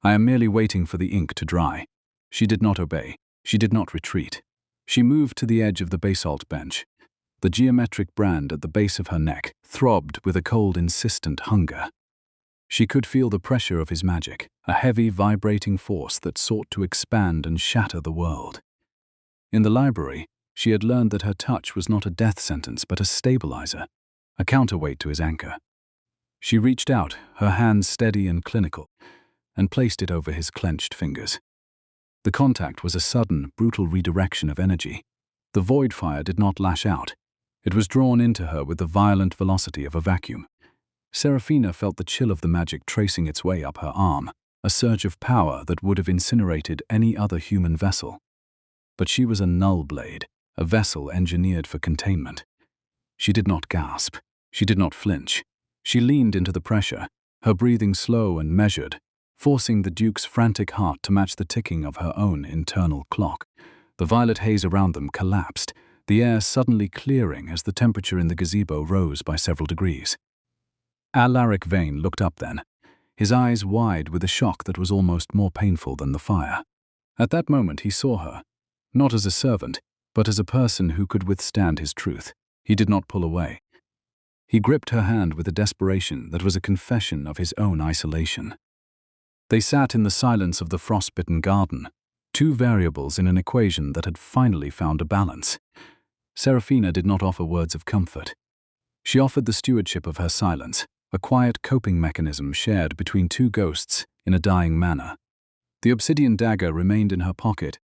I am merely waiting for the ink to dry." She did not obey. She did not retreat. She moved to the edge of the basalt bench. The geometric brand at the base of her neck throbbed with a cold, insistent hunger. She could feel the pressure of his magic, a heavy, vibrating force that sought to expand and shatter the world. In the library, she had learned that her touch was not a death sentence but a stabilizer, a counterweight to his anchor. She reached out, her hand steady and clinical, and placed it over his clenched fingers. The contact was a sudden, brutal redirection of energy. The void fire did not lash out. It was drawn into her with the violent velocity of a vacuum. Seraphina felt the chill of the magic tracing its way up her arm, a surge of power that would have incinerated any other human vessel. But she was a null blade, a vessel engineered for containment. She did not gasp. She did not flinch. She leaned into the pressure, her breathing slow and measured, forcing the Duke's frantic heart to match the ticking of her own internal clock. The violet haze around them collapsed, the air suddenly clearing as the temperature in the gazebo rose by several degrees. Alaric Vane looked up then, his eyes wide with a shock that was almost more painful than the fire. At that moment he saw her, not as a servant, but as a person who could withstand his truth. He did not pull away. He gripped her hand with a desperation that was a confession of his own isolation. They sat in the silence of the frostbitten garden, two variables in an equation that had finally found a balance. Seraphina did not offer words of comfort. She offered the stewardship of her silence, a quiet coping mechanism shared between two ghosts in a dying manner. The obsidian dagger remained in her pocket,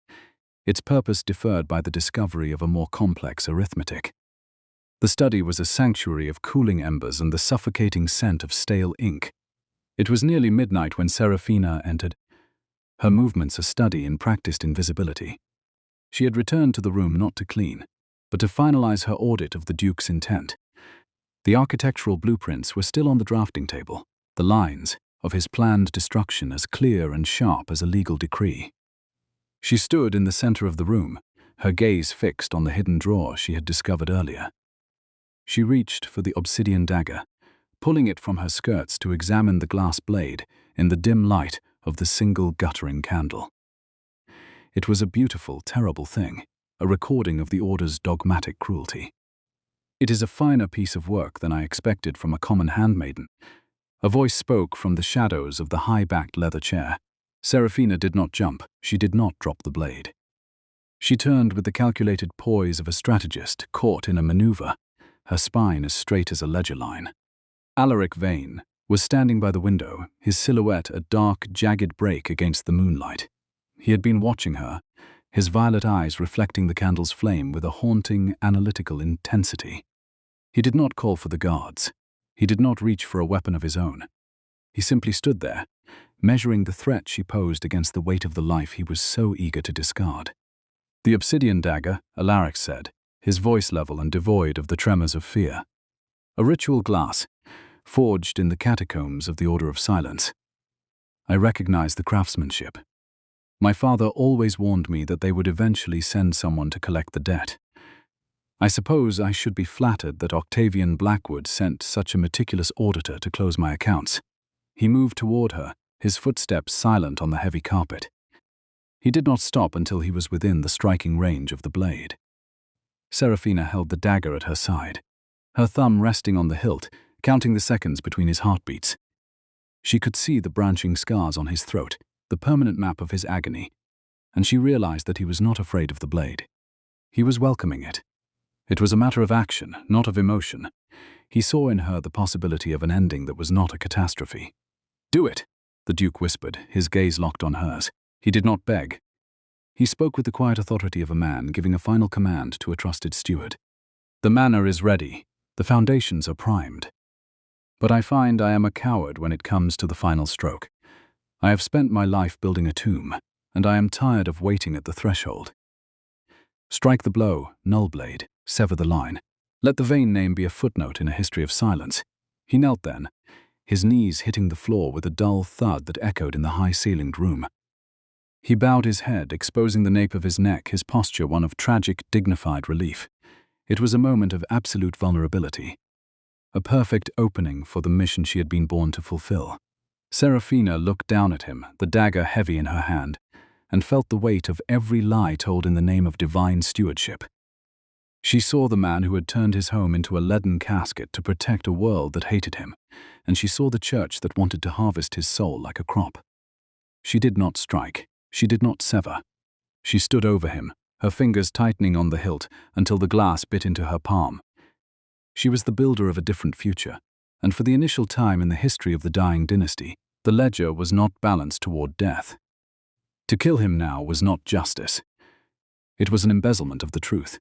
its purpose deferred by the discovery of a more complex arithmetic. The study was a sanctuary of cooling embers and the suffocating scent of stale ink. It was nearly midnight when Seraphina entered, her movements a study in practiced invisibility. She had returned to the room not to clean, but to finalize her audit of the Duke's intent. The architectural blueprints were still on the drafting table, the lines of his planned destruction as clear and sharp as a legal decree. She stood in the center of the room, her gaze fixed on the hidden drawer she had discovered earlier. She reached for the obsidian dagger, pulling it from her skirts to examine the glass blade in the dim light of the single guttering candle. It was a beautiful, terrible thing, a recording of the Order's dogmatic cruelty. "It is a finer piece of work than I expected from a common handmaiden." A voice spoke from the shadows of the high-backed leather chair. Seraphina did not jump. She did not drop the blade. She turned with the calculated poise of a strategist caught in a maneuver, her spine as straight as a ledger line. Alaric Vane was standing by the window, his silhouette a dark, jagged break against the moonlight. He had been watching her, his violet eyes reflecting the candle's flame with a haunting, analytical intensity. He did not call for the guards. He did not reach for a weapon of his own. He simply stood there, measuring the threat she posed against the weight of the life he was so eager to discard. "The obsidian dagger," Alaric said, his voice level and devoid of the tremors of fear. "A ritual glass, forged in the catacombs of the Order of Silence. I recognize the craftsmanship. My father always warned me that they would eventually send someone to collect the debt. I suppose I should be flattered that Octavian Blackwood sent such a meticulous auditor to close my accounts. He moved toward her, his footsteps silent on the heavy carpet. He did not stop until he was within the striking range of the blade. Serafina held the dagger at her side, her thumb resting on the hilt, counting the seconds between his heartbeats. She could see the branching scars on his throat, the permanent map of his agony, and she realized that he was not afraid of the blade. He was welcoming it. It was a matter of action, not of emotion. He saw in her the possibility of an ending that was not a catastrophe. "Do it," the Duke whispered, his gaze locked on hers. He did not beg. He spoke with the quiet authority of a man giving a final command to a trusted steward. "The manor is ready. The foundations are primed. But I find I am a coward when it comes to the final stroke. I have spent my life building a tomb, and I am tired of waiting at the threshold. Strike the blow, Nullblade, sever the line. Let the vain name be a footnote in a history of silence." He knelt then, his knees hitting the floor with a dull thud that echoed in the high-ceilinged room. He bowed his head, exposing the nape of his neck, his posture one of tragic, dignified relief. It was a moment of absolute vulnerability, a perfect opening for the mission she had been born to fulfill. Serafina looked down at him, the dagger heavy in her hand, and felt the weight of every lie told in the name of divine stewardship. She saw the man who had turned his home into a leaden casket to protect a world that hated him, and she saw the church that wanted to harvest his soul like a crop. She did not strike. She did not sever. She stood over him, her fingers tightening on the hilt until the glass bit into her palm. She was the builder of a different future, and for the initial time in the history of the dying dynasty, the ledger was not balanced toward death. To kill him now was not justice. It was an embezzlement of the truth.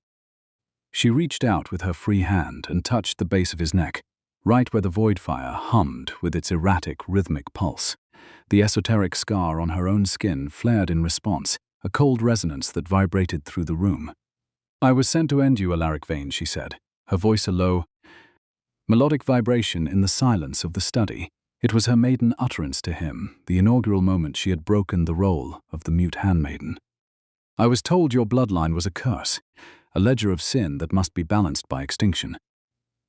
She reached out with her free hand and touched the base of his neck, right where the void fire hummed with its erratic, rhythmic pulse. The esoteric scar on her own skin flared in response, a cold resonance that vibrated through the room. "I was sent to end you, Alaric Vane," she said, her voice a low, melodic vibration in the silence of the study. It was her maiden utterance to him, the inaugural moment she had broken the role of the mute handmaiden. "I was told your bloodline was a curse, a ledger of sin that must be balanced by extinction.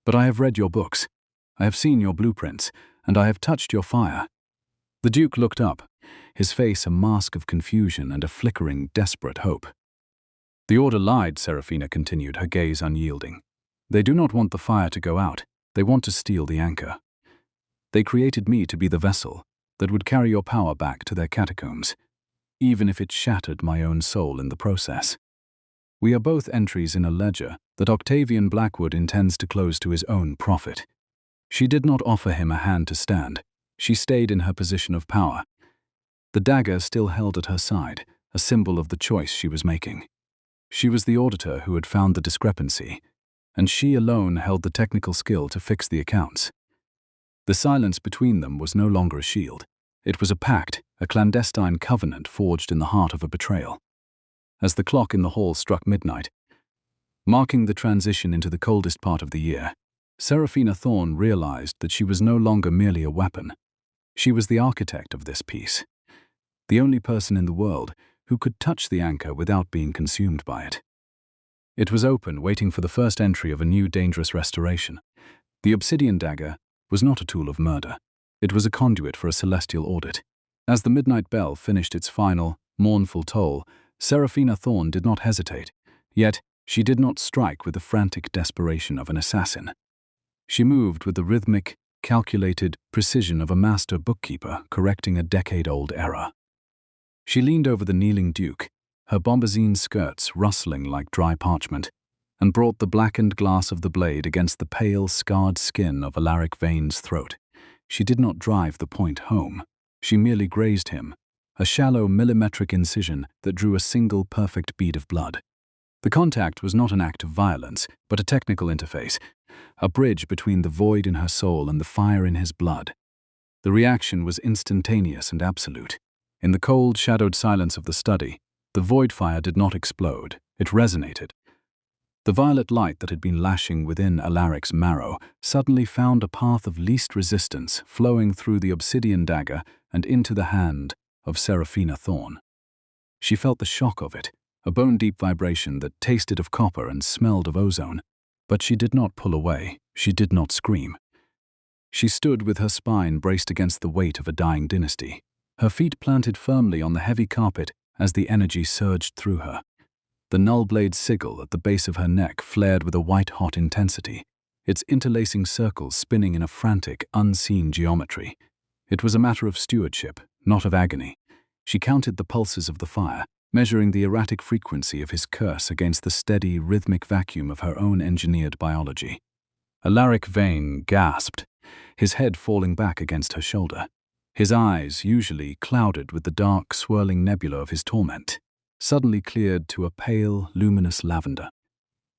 But I have read your books, I have seen your blueprints, and I have touched your fire." The Duke looked up, his face a mask of confusion and a flickering, desperate hope. "The Order lied," Serafina continued, her gaze unyielding. "They do not want the fire to go out. They want to steal the anchor. They created me to be the vessel that would carry your power back to their catacombs, even if it shattered my own soul in the process. We are both entries in a ledger that Octavian Blackwood intends to close to his own profit." She did not offer him a hand to stand. She stayed in her position of power, the dagger still held at her side, a symbol of the choice she was making. She was the auditor who had found the discrepancy, and she alone held the technical skill to fix the accounts. The silence between them was no longer a shield. It was a pact, a clandestine covenant forged in the heart of a betrayal. As the clock in the hall struck midnight, marking the transition into the coldest part of the year, Serafina Thorne realized that she was no longer merely a weapon. She was the architect of this peace, the only person in the world who could touch the anchor without being consumed by it. It was open, waiting for the first entry of a new dangerous restoration. The obsidian dagger was not a tool of murder. It was a conduit for a celestial audit. As the midnight bell finished its final, mournful toll, Serafina Thorne did not hesitate, yet she did not strike with the frantic desperation of an assassin. She moved with the rhythmic, calculated precision of a master bookkeeper correcting a decade-old error. She leaned over the kneeling Duke, her bombazine skirts rustling like dry parchment, and brought the blackened glass of the blade against the pale, scarred skin of Alaric Vane's throat. She did not drive the point home. She merely grazed him, a shallow millimetric incision that drew a single perfect bead of blood. The contact was not an act of violence, but a technical interface, a bridge between the void in her soul and the fire in his blood. The reaction was instantaneous and absolute. In the cold, shadowed silence of the study, the void fire did not explode, it resonated. The violet light that had been lashing within Alaric's marrow suddenly found a path of least resistance, flowing through the obsidian dagger and into the hand of Serafina Thorne. She felt the shock of it, a bone-deep vibration that tasted of copper and smelled of ozone. But she did not pull away. She did not scream. She stood with her spine braced against the weight of a dying dynasty, her feet planted firmly on the heavy carpet as the energy surged through her. The null-blade sigil at the base of her neck flared with a white-hot intensity, its interlacing circles spinning in a frantic, unseen geometry. It was a matter of stewardship, not of agony. She counted the pulses of the fire, measuring the erratic frequency of his curse against the steady, rhythmic vacuum of her own engineered biology. Alaric Vane gasped, his head falling back against her shoulder. His eyes, usually clouded with the dark, swirling nebula of his torment, suddenly cleared to a pale, luminous lavender.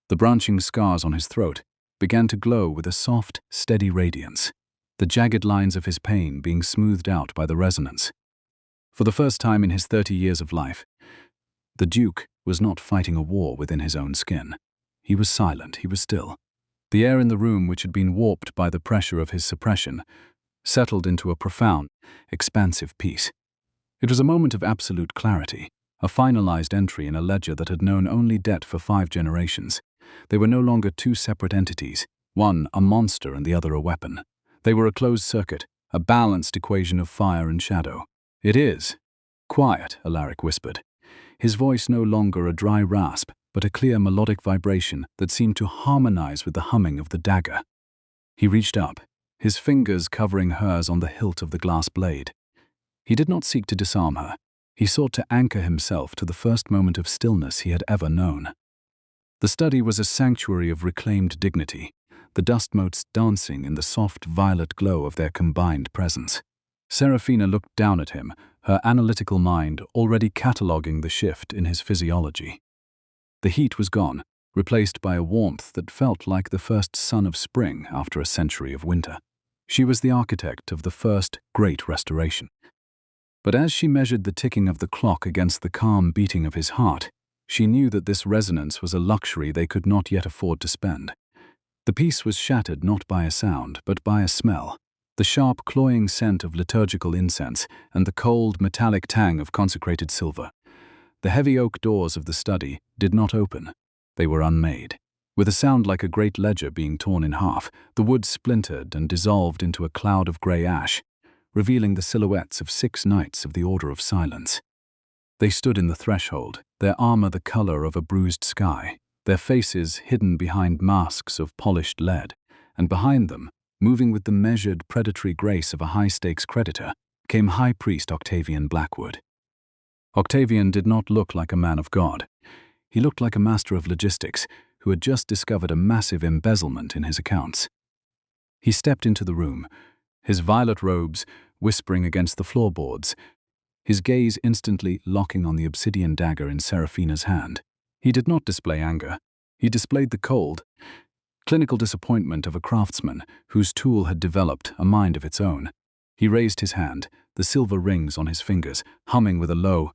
The branching scars on his throat began to glow with a soft, steady radiance, the jagged lines of his pain being smoothed out by the resonance. For the first time in his 30 years of life, the Duke was not fighting a war within his own skin. He was silent, he was still. The air in the room, which had been warped by the pressure of his suppression, settled into a profound, expansive peace. It was a moment of absolute clarity, a finalized entry in a ledger that had known only debt for 5 generations. They were no longer two separate entities, one a monster and the other a weapon. They were a closed circuit, a balanced equation of fire and shadow. "It is quiet," Alaric whispered, his voice no longer a dry rasp, but a clear melodic vibration that seemed to harmonize with the humming of the dagger. He reached up, his fingers covering hers on the hilt of the glass blade. He did not seek to disarm her. He sought to anchor himself to the first moment of stillness he had ever known. The study was a sanctuary of reclaimed dignity, the dust motes dancing in the soft violet glow of their combined presence. Serafina looked down at him, her analytical mind already cataloguing the shift in his physiology. The heat was gone, replaced by a warmth that felt like the first sun of spring after a century of winter. She was the architect of the first great restoration. But as she measured the ticking of the clock against the calm beating of his heart, she knew that this resonance was a luxury they could not yet afford to spend. The peace was shattered not by a sound, but by a smell, the sharp, cloying scent of liturgical incense and the cold, metallic tang of consecrated silver. The heavy oak doors of the study did not open. They were unmade. With a sound like a great ledger being torn in half, the wood splintered and dissolved into a cloud of grey ash, revealing the silhouettes of 6 knights of the Order of Silence. They stood in the threshold, their armor the color of a bruised sky, their faces hidden behind masks of polished lead, and behind them, moving with the measured, predatory grace of a high-stakes creditor, came High Priest Octavian Blackwood. Octavian did not look like a man of God. He looked like a master of logistics who had just discovered a massive embezzlement in his accounts. He stepped into the room, his violet robes whispering against the floorboards, his gaze instantly locking on the obsidian dagger in Serafina's hand. He did not display anger. He displayed the cold, clinical disappointment of a craftsman whose tool had developed a mind of its own. He raised his hand, the silver rings on his fingers humming with a low,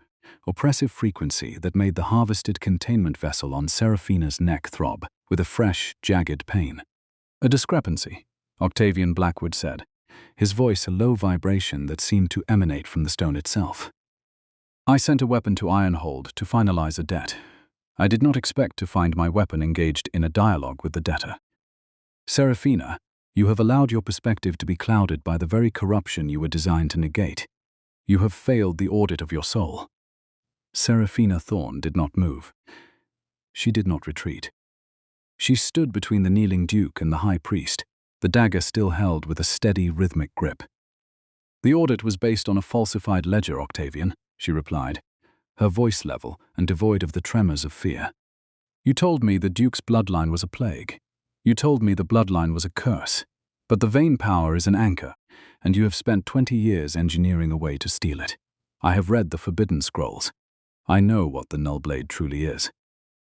oppressive frequency that made the harvested containment vessel on Serafina's neck throb with a fresh, jagged pain. "A discrepancy," Octavian Blackwood said, his voice a low vibration that seemed to emanate from the stone itself. "I sent a weapon to Ironhold to finalize a debt. I did not expect to find my weapon engaged in a dialogue with the debtor. Serafina, you have allowed your perspective to be clouded by the very corruption you were designed to negate. You have failed the audit of your soul." Serafina Thorne did not move. She did not retreat. She stood between the kneeling Duke and the High Priest, the dagger still held with a steady, rhythmic grip. "The audit was based on a falsified ledger, Octavian," she replied, her voice level and devoid of the tremors of fear. "You told me the Duke's bloodline was a plague. You told me the bloodline was a curse. But the Vane power is an anchor, and you have spent 20 years engineering a way to steal it. I have read the Forbidden Scrolls. I know what the Nullblade truly is."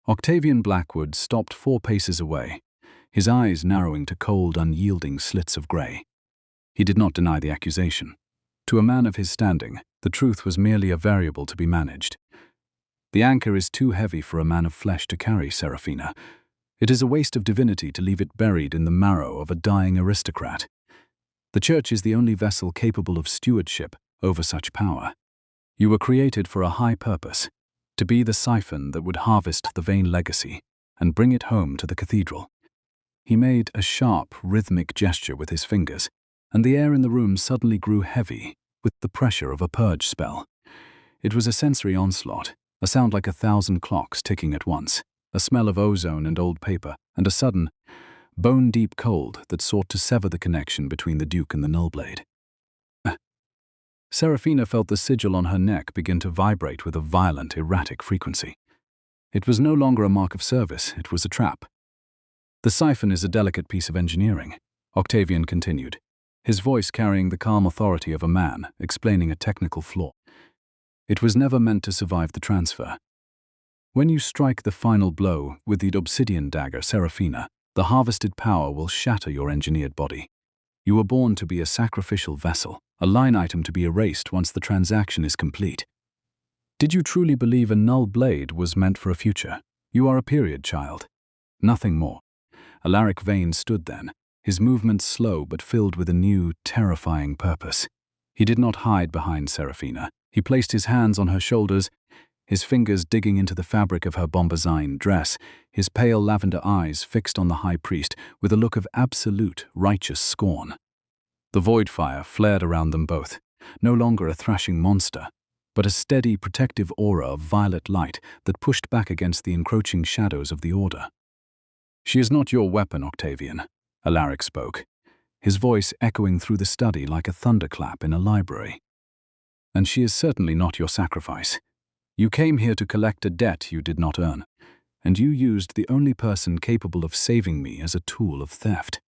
Octavian Blackwood stopped 4 paces away, his eyes narrowing to cold, unyielding slits of grey. He did not deny the accusation. To a man of his standing, the truth was merely a variable to be managed. "The anchor is too heavy for a man of flesh to carry, Serafina. It is a waste of divinity to leave it buried in the marrow of a dying aristocrat. The Church is the only vessel capable of stewardship over such power. You were created for a high purpose, to be the siphon that would harvest the Vane legacy and bring it home to the cathedral. He made a sharp, rhythmic gesture with his fingers, and the air in the room suddenly grew heavy with the pressure of a purge spell. It was a sensory onslaught, a sound like 1,000 clocks ticking at once, a smell of ozone and old paper, and a sudden, bone-deep cold that sought to sever the connection between the Duke and the Nullblade. Serafina felt the sigil on her neck begin to vibrate with a violent, erratic frequency. It was no longer a mark of service, it was a trap. The siphon is a delicate piece of engineering, Octavian continued, his voice carrying the calm authority of a man explaining a technical flaw. It was never meant to survive the transfer. When you strike the final blow with the obsidian dagger, Serafina, the harvested power will shatter your engineered body. You were born to be a sacrificial vessel, a line item to be erased once the transaction is complete. Did you truly believe a null blade was meant for a future? You are a period child. Nothing more. Alaric Vane stood then, his movements slow but filled with a new, terrifying purpose. He did not hide behind Serafina. He placed his hands on her shoulders, his fingers digging into the fabric of her bombazine dress, his pale lavender eyes fixed on the high priest with a look of absolute, righteous scorn. The void fire flared around them both, no longer a thrashing monster, but a steady, protective aura of violet light that pushed back against the encroaching shadows of the Order. "She is not your weapon, Octavian," Alaric spoke, his voice echoing through the study like a thunderclap in a library. "And she is certainly not your sacrifice. You came here to collect a debt you did not earn, and you used the only person capable of saving me as a tool of theft.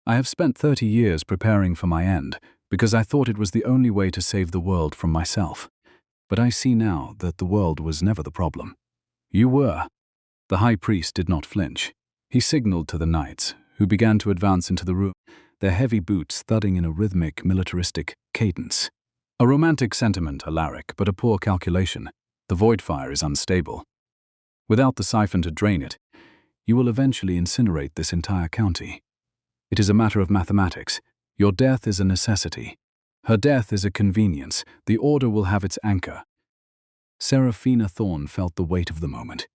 I have spent 30 years preparing for my end, because I thought it was the only way to save the world from myself. But I see now that the world was never the problem. You were." The high priest did not flinch. He signaled to the knights, who began to advance into the room, their heavy boots thudding in a rhythmic, militaristic cadence. A romantic sentiment, Alaric, but a poor calculation. The void fire is unstable. Without the siphon to drain it, you will eventually incinerate this entire county. It is a matter of mathematics. Your death is a necessity. Her death is a convenience. The Order will have its anchor. Serafina Thorne felt the weight of the moment.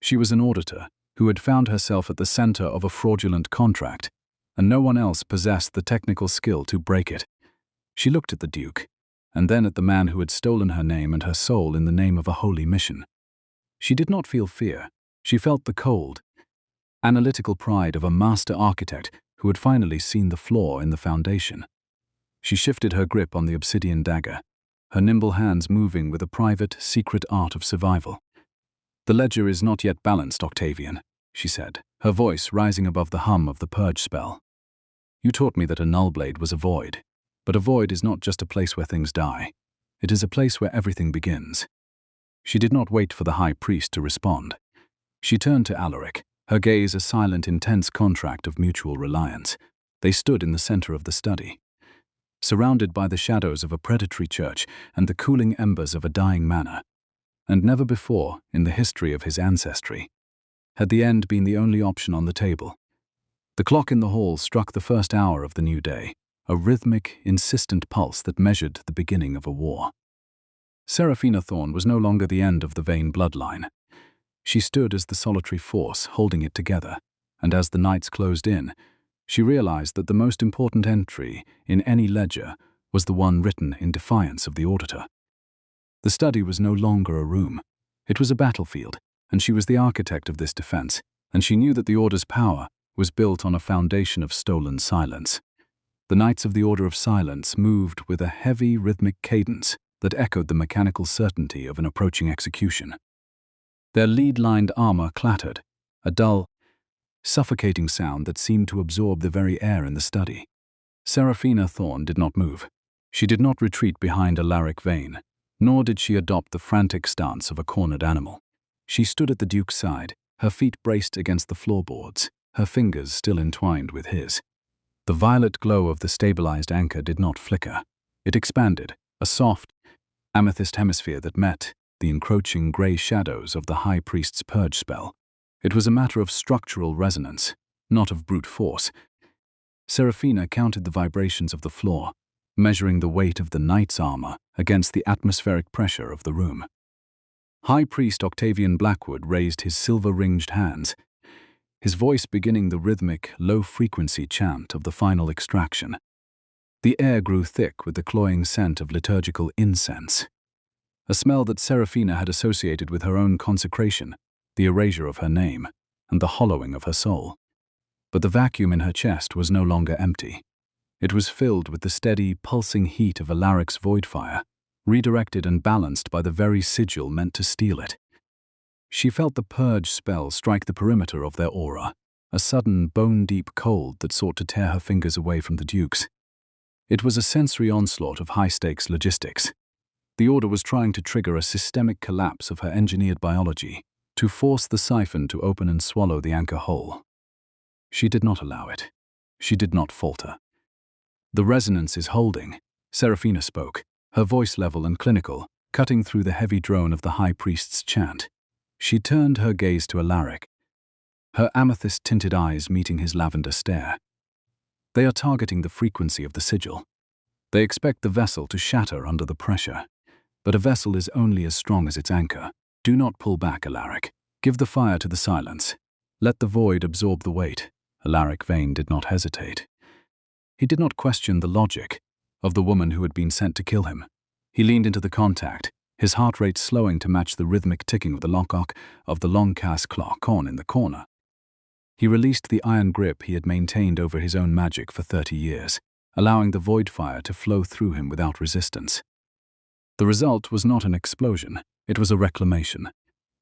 She was an auditor who had found herself at the center of a fraudulent contract, and no one else possessed the technical skill to break it. She looked at the Duke, and then at the man who had stolen her name and her soul in the name of a holy mission. She did not feel fear. She felt the cold, analytical pride of a master architect who had finally seen the flaw in the foundation. She shifted her grip on the obsidian dagger, her nimble hands moving with a private, secret art of survival. "The ledger is not yet balanced, Octavian," she said, her voice rising above the hum of the purge spell. "You taught me that a nullblade was a void. But a void is not just a place where things die. It is a place where everything begins." She did not wait for the high priest to respond. She turned to Alaric, her gaze a silent, intense contract of mutual reliance. They stood in the center of the study, surrounded by the shadows of a predatory church and the cooling embers of a dying manor. And never before, in the history of his ancestry, had the end been the only option on the table. The clock in the hall struck the first hour of the new day, a rhythmic, insistent pulse that measured the beginning of a war. Serafina Thorne was no longer the end of the Vane bloodline. She stood as the solitary force holding it together, and as the nights closed in, she realized that the most important entry in any ledger was the one written in defiance of the auditor. The study was no longer a room. It was a battlefield, and she was the architect of this defense, and she knew that the Order's power was built on a foundation of stolen silence. The Knights of the Order of Silence moved with a heavy, rhythmic cadence that echoed the mechanical certainty of an approaching execution. Their lead-lined armor clattered, a dull, suffocating sound that seemed to absorb the very air in the study. Serafina Thorne did not move. She did not retreat behind Alaric Vane, nor did she adopt the frantic stance of a cornered animal. She stood at the Duke's side, her feet braced against the floorboards, her fingers still entwined with his. The violet glow of the stabilized anchor did not flicker. It expanded, a soft, amethyst hemisphere that met the encroaching gray shadows of the high priest's purge spell. It was a matter of structural resonance, not of brute force. Serafina counted the vibrations of the floor, measuring the weight of the knight's armor against the atmospheric pressure of the room. High Priest Octavian Blackwood raised his silver-ringed hands, his voice beginning the rhythmic, low-frequency chant of the final extraction. The air grew thick with the cloying scent of liturgical incense, a smell that Seraphina had associated with her own consecration, the erasure of her name, and the hollowing of her soul. But the vacuum in her chest was no longer empty. It was filled with the steady, pulsing heat of Alaric's void fire, redirected and balanced by the very sigil meant to steal it. She felt the purge spell strike the perimeter of their aura, a sudden, bone-deep cold that sought to tear her fingers away from the Duke's. It was a sensory onslaught of high-stakes logistics. The Order was trying to trigger a systemic collapse of her engineered biology, to force the siphon to open and swallow the anchor whole. She did not allow it. She did not falter. "The resonance is holding," Seraphina spoke, her voice level and clinical, cutting through the heavy drone of the High Priest's chant. She turned her gaze to Alaric, her amethyst-tinted eyes meeting his lavender stare. "They are targeting the frequency of the sigil. They expect the vessel to shatter under the pressure. But a vessel is only as strong as its anchor. Do not pull back, Alaric. Give the fire to the silence. Let the void absorb the weight." Alaric Vane did not hesitate. He did not question the logic of the woman who had been sent to kill him. He leaned into the contact, his heart rate slowing to match the rhythmic ticking of the long-cast clock on in the corner. He released the iron grip he had maintained over his own magic for 30 years, allowing the void fire to flow through him without resistance. The result was not an explosion, it was a reclamation.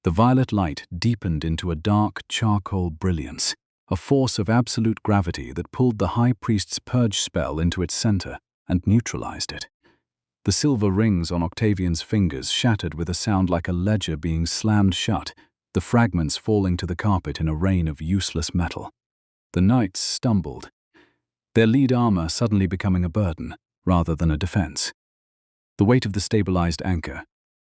The violet light deepened into a dark charcoal brilliance, a force of absolute gravity that pulled the High Priest's purge spell into its center and neutralized it. The silver rings on Octavian's fingers shattered with a sound like a ledger being slammed shut, the fragments falling to the carpet in a rain of useless metal. The knights stumbled, their lead armor suddenly becoming a burden rather than a defense. The weight of the stabilized anchor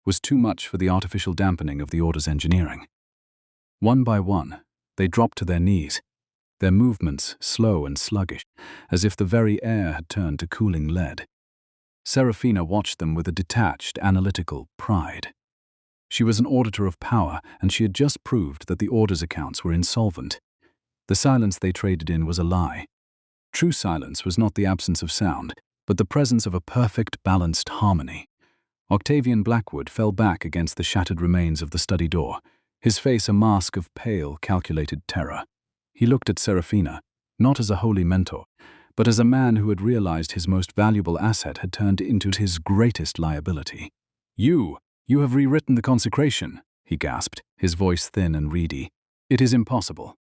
was too much for the artificial dampening of the Order's engineering. One by one, they dropped to their knees, their movements slow and sluggish, as if the very air had turned to cooling lead. Seraphina watched them with a detached, analytical pride. She was an auditor of power, and she had just proved that the Order's accounts were insolvent. The silence they traded in was a lie. True silence was not the absence of sound, but the presence of a perfect, balanced harmony. Octavian Blackwood fell back against the shattered remains of the study door, his face a mask of pale, calculated terror. He looked at Seraphina, not as a holy mentor, but as a man who had realized his most valuable asset had turned into his greatest liability. You have rewritten the consecration," he gasped, his voice thin and reedy. "It is impossible.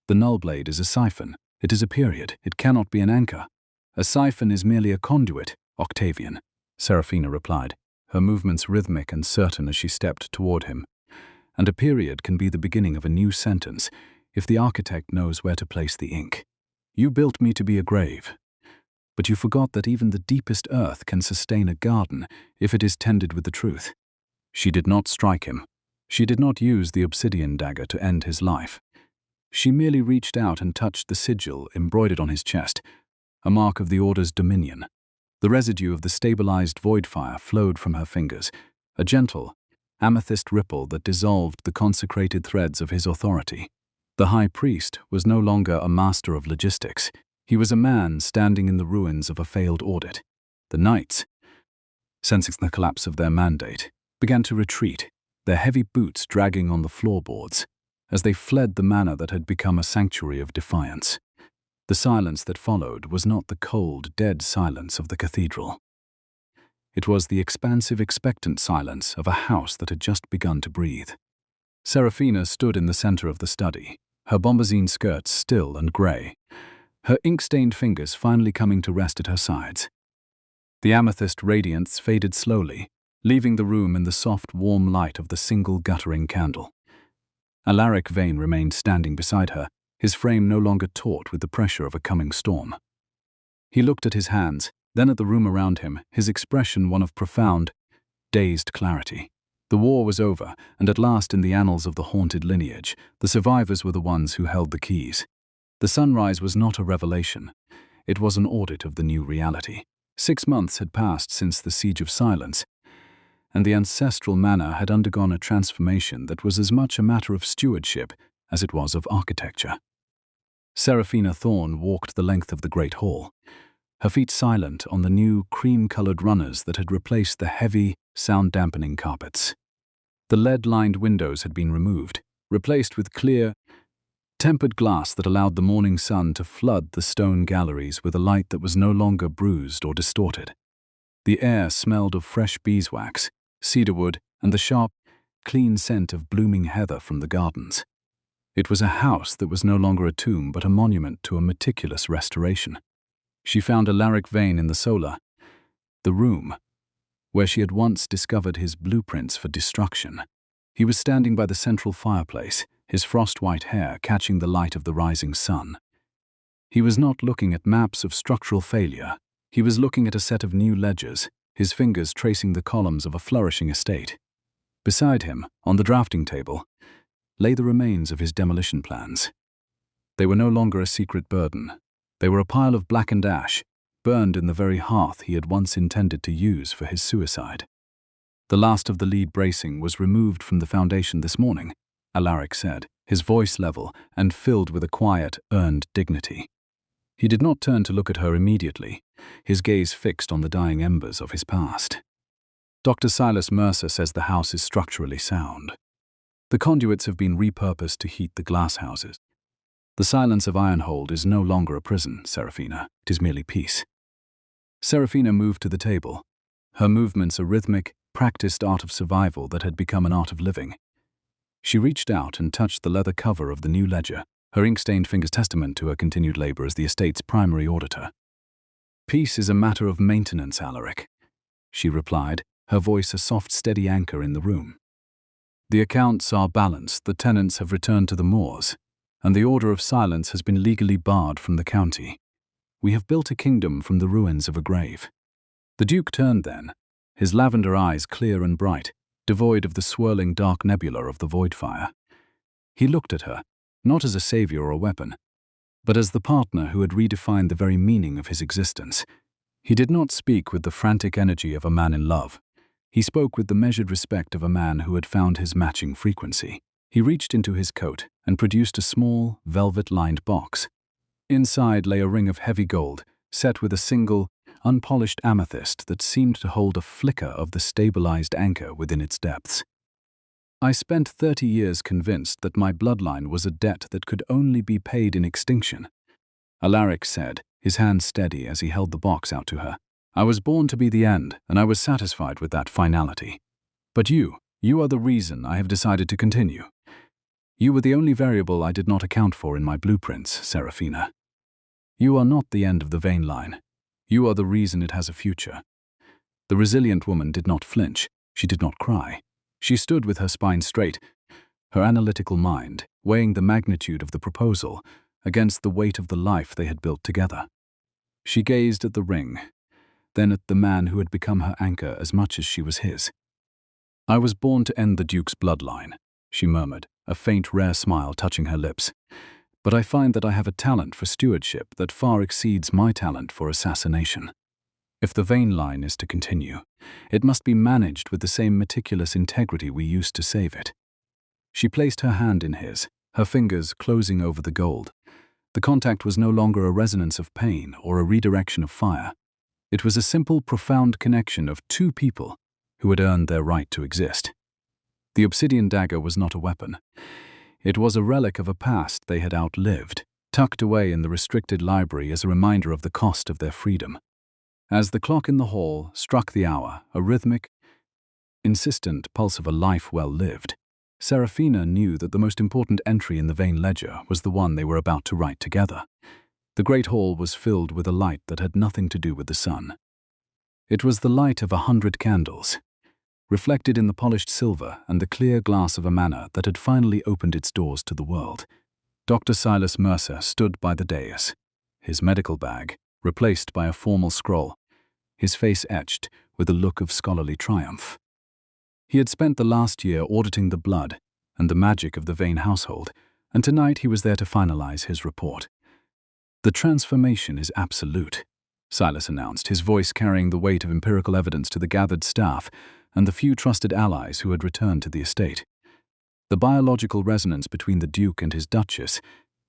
The null blade is a siphon. It is a period. It cannot be an anchor." "A siphon is merely a conduit, Octavian," Seraphina replied, her movements rhythmic and certain as she stepped toward him. "And a period can be the beginning of a new sentence, if the architect knows where to place the ink. You built me to be a grave, but you forgot that even the deepest earth can sustain a garden if it is tended with the truth." She did not strike him. She did not use the obsidian dagger to end his life. She merely reached out and touched the sigil embroidered on his chest, a mark of the Order's dominion. The residue of the stabilized void fire flowed from her fingers, a gentle, amethyst ripple that dissolved the consecrated threads of his authority. The High Priest was no longer a master of logistics. He was a man standing in the ruins of a failed audit. The knights, sensing the collapse of their mandate, began to retreat, their heavy boots dragging on the floorboards, as they fled the manor that had become a sanctuary of defiance. The silence that followed was not the cold, dead silence of the cathedral. It was the expansive, expectant silence of a house that had just begun to breathe. Seraphina stood in the center of the study, her bombazine skirts still and gray, her ink-stained fingers finally coming to rest at her sides. The amethyst radiance faded slowly, leaving the room in the soft, warm light of the single guttering candle. Alaric Vane remained standing beside her, his frame no longer taut with the pressure of a coming storm. He looked at his hands, then at the room around him, his expression one of profound, dazed clarity. The war was over, and at last in the annals of the haunted lineage, the survivors were the ones who held the keys. The sunrise was not a revelation. It was an audit of the new reality. 6 months had passed since the Siege of Silence, and the ancestral manor had undergone a transformation that was as much a matter of stewardship as it was of architecture. Seraphina Thorne walked the length of the great hall, her feet silent on the new cream-colored runners that had replaced the heavy, sound-dampening carpets. The lead-lined windows had been removed, replaced with clear, tempered glass that allowed the morning sun to flood the stone galleries with a light that was no longer bruised or distorted. The air smelled of fresh beeswax, cedarwood, and the sharp, clean scent of blooming heather from the gardens. It was a house that was no longer a tomb but a monument to a meticulous restoration. She found Alaric Vane in the solar, the room, where she had once discovered his blueprints for destruction. He was standing by the central fireplace, his frost-white hair catching the light of the rising sun. He was not looking at maps of structural failure. He was looking at a set of new ledgers, his fingers tracing the columns of a flourishing estate. Beside him, on the drafting table, lay the remains of his demolition plans. They were no longer a secret burden. They were a pile of blackened ash, burned in the very hearth he had once intended to use for his suicide. The last of the lead bracing was removed from the foundation this morning, Alaric said, his voice level and filled with a quiet, earned dignity. He did not turn to look at her immediately, his gaze fixed on the dying embers of his past. Dr. Silas Mercer says the house is structurally sound. The conduits have been repurposed to heat the glass houses. The silence of Ironhold is no longer a prison, Seraphina. It is merely peace. Seraphina moved to the table, her movements a rhythmic, practiced art of survival that had become an art of living. She reached out and touched the leather cover of the new ledger, her ink-stained fingers testament to her continued labor as the estate's primary auditor. "Peace is a matter of maintenance, Alaric," she replied, her voice a soft, steady anchor in the room. "The accounts are balanced, the tenants have returned to the moors, and the order of silence has been legally barred from the county. We have built a kingdom from the ruins of a grave." The Duke turned then, his lavender eyes clear and bright, devoid of the swirling dark nebula of the void fire. He looked at her, not as a savior or a weapon, but as the partner who had redefined the very meaning of his existence. He did not speak with the frantic energy of a man in love. He spoke with the measured respect of a man who had found his matching frequency. He reached into his coat and produced a small, velvet-lined box. Inside lay a ring of heavy gold, set with a single, unpolished amethyst that seemed to hold a flicker of the stabilized anchor within its depths. "I spent 30 years convinced that my bloodline was a debt that could only be paid in extinction," Alaric said, his hand steady as he held the box out to her. "I was born to be the end, and I was satisfied with that finality. But you are the reason I have decided to continue. You were the only variable I did not account for in my blueprints, Seraphina. You are not the end of the Vane line. You are the reason it has a future." The resilient woman did not flinch. She did not cry. She stood with her spine straight, her analytical mind weighing the magnitude of the proposal against the weight of the life they had built together. She gazed at the ring, then at the man who had become her anchor as much as she was his. "I was born to end the Duke's bloodline," she murmured, a faint, rare smile touching her lips. "But I find that I have a talent for stewardship that far exceeds my talent for assassination. If the Vane line is to continue, it must be managed with the same meticulous integrity we used to save it." She placed her hand in his, her fingers closing over the gold. The contact was no longer a resonance of pain or a redirection of fire. It was a simple, profound connection of two people who had earned their right to exist. The obsidian dagger was not a weapon. It was a relic of a past they had outlived, tucked away in the restricted library as a reminder of the cost of their freedom. As the clock in the hall struck the hour, a rhythmic, insistent pulse of a life well lived, Seraphina knew that the most important entry in the Vane ledger was the one they were about to write together. The great hall was filled with a light that had nothing to do with the sun. It was the light of 100 candles, reflected in the polished silver and the clear glass of a manor that had finally opened its doors to the world. Dr. Silas Mercer stood by the dais, his medical bag replaced by a formal scroll, his face etched with a look of scholarly triumph. He had spent the last year auditing the blood and the magic of the Vane household, and tonight he was there to finalize his report. "The transformation is absolute," Silas announced, his voice carrying the weight of empirical evidence to the gathered staff and the few trusted allies who had returned to the estate. The biological resonance between the Duke and his Duchess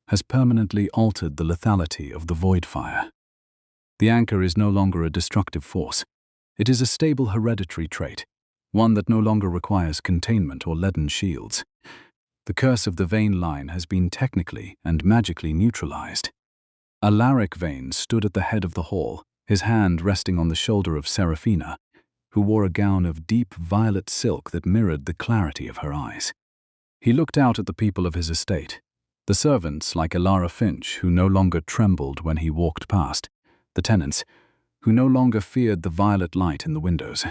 has permanently altered the lethality of the void fire. The anchor is no longer a destructive force. It is a stable hereditary trait, one that no longer requires containment or leaden shields. The curse of the Vane line has been technically and magically neutralized. Alaric Vane stood at the head of the hall, his hand resting on the shoulder of Seraphina, who wore a gown of deep violet silk that mirrored the clarity of her eyes. He looked out at the people of his estate, the servants like Elara Finch, who no longer trembled when he walked past, the tenants, who no longer feared the violet light in the windows.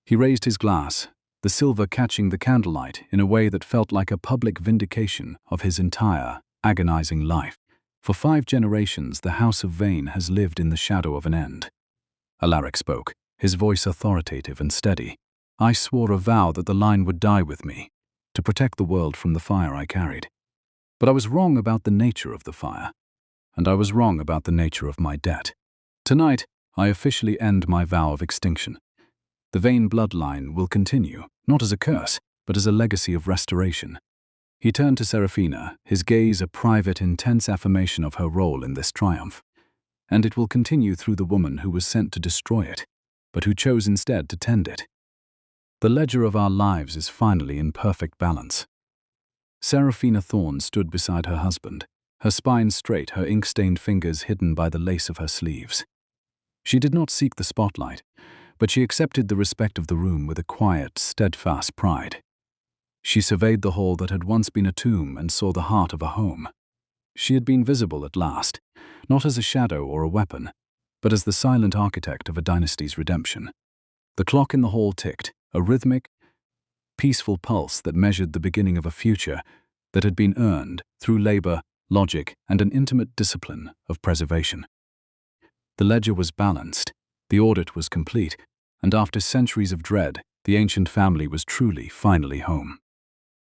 He raised his glass, the silver catching the candlelight in a way that felt like a public vindication of his entire, agonizing life. For 5 generations, the House of Vane has lived in the shadow of an end. Alaric spoke, his voice authoritative and steady. I swore a vow that the line would die with me, to protect the world from the fire I carried. But I was wrong about the nature of the fire, and I was wrong about the nature of my debt. Tonight, I officially end my vow of extinction. The Vane bloodline will continue, not as a curse, but as a legacy of restoration. He turned to Seraphina, his gaze a private, intense affirmation of her role in this triumph. And it will continue through the woman who was sent to destroy it, but who chose instead to tend it. The ledger of our lives is finally in perfect balance. Seraphina Thorne stood beside her husband, her spine straight, her ink-stained fingers hidden by the lace of her sleeves. She did not seek the spotlight, but she accepted the respect of the room with a quiet, steadfast pride. She surveyed the hall that had once been a tomb and saw the heart of a home. She had been visible at last, not as a shadow or a weapon, but as the silent architect of a dynasty's redemption. The clock in the hall ticked, a rhythmic, peaceful pulse that measured the beginning of a future that had been earned through labor, logic, and an intimate discipline of preservation. The ledger was balanced, the audit was complete, and after centuries of dread, the ancient family was truly, finally home.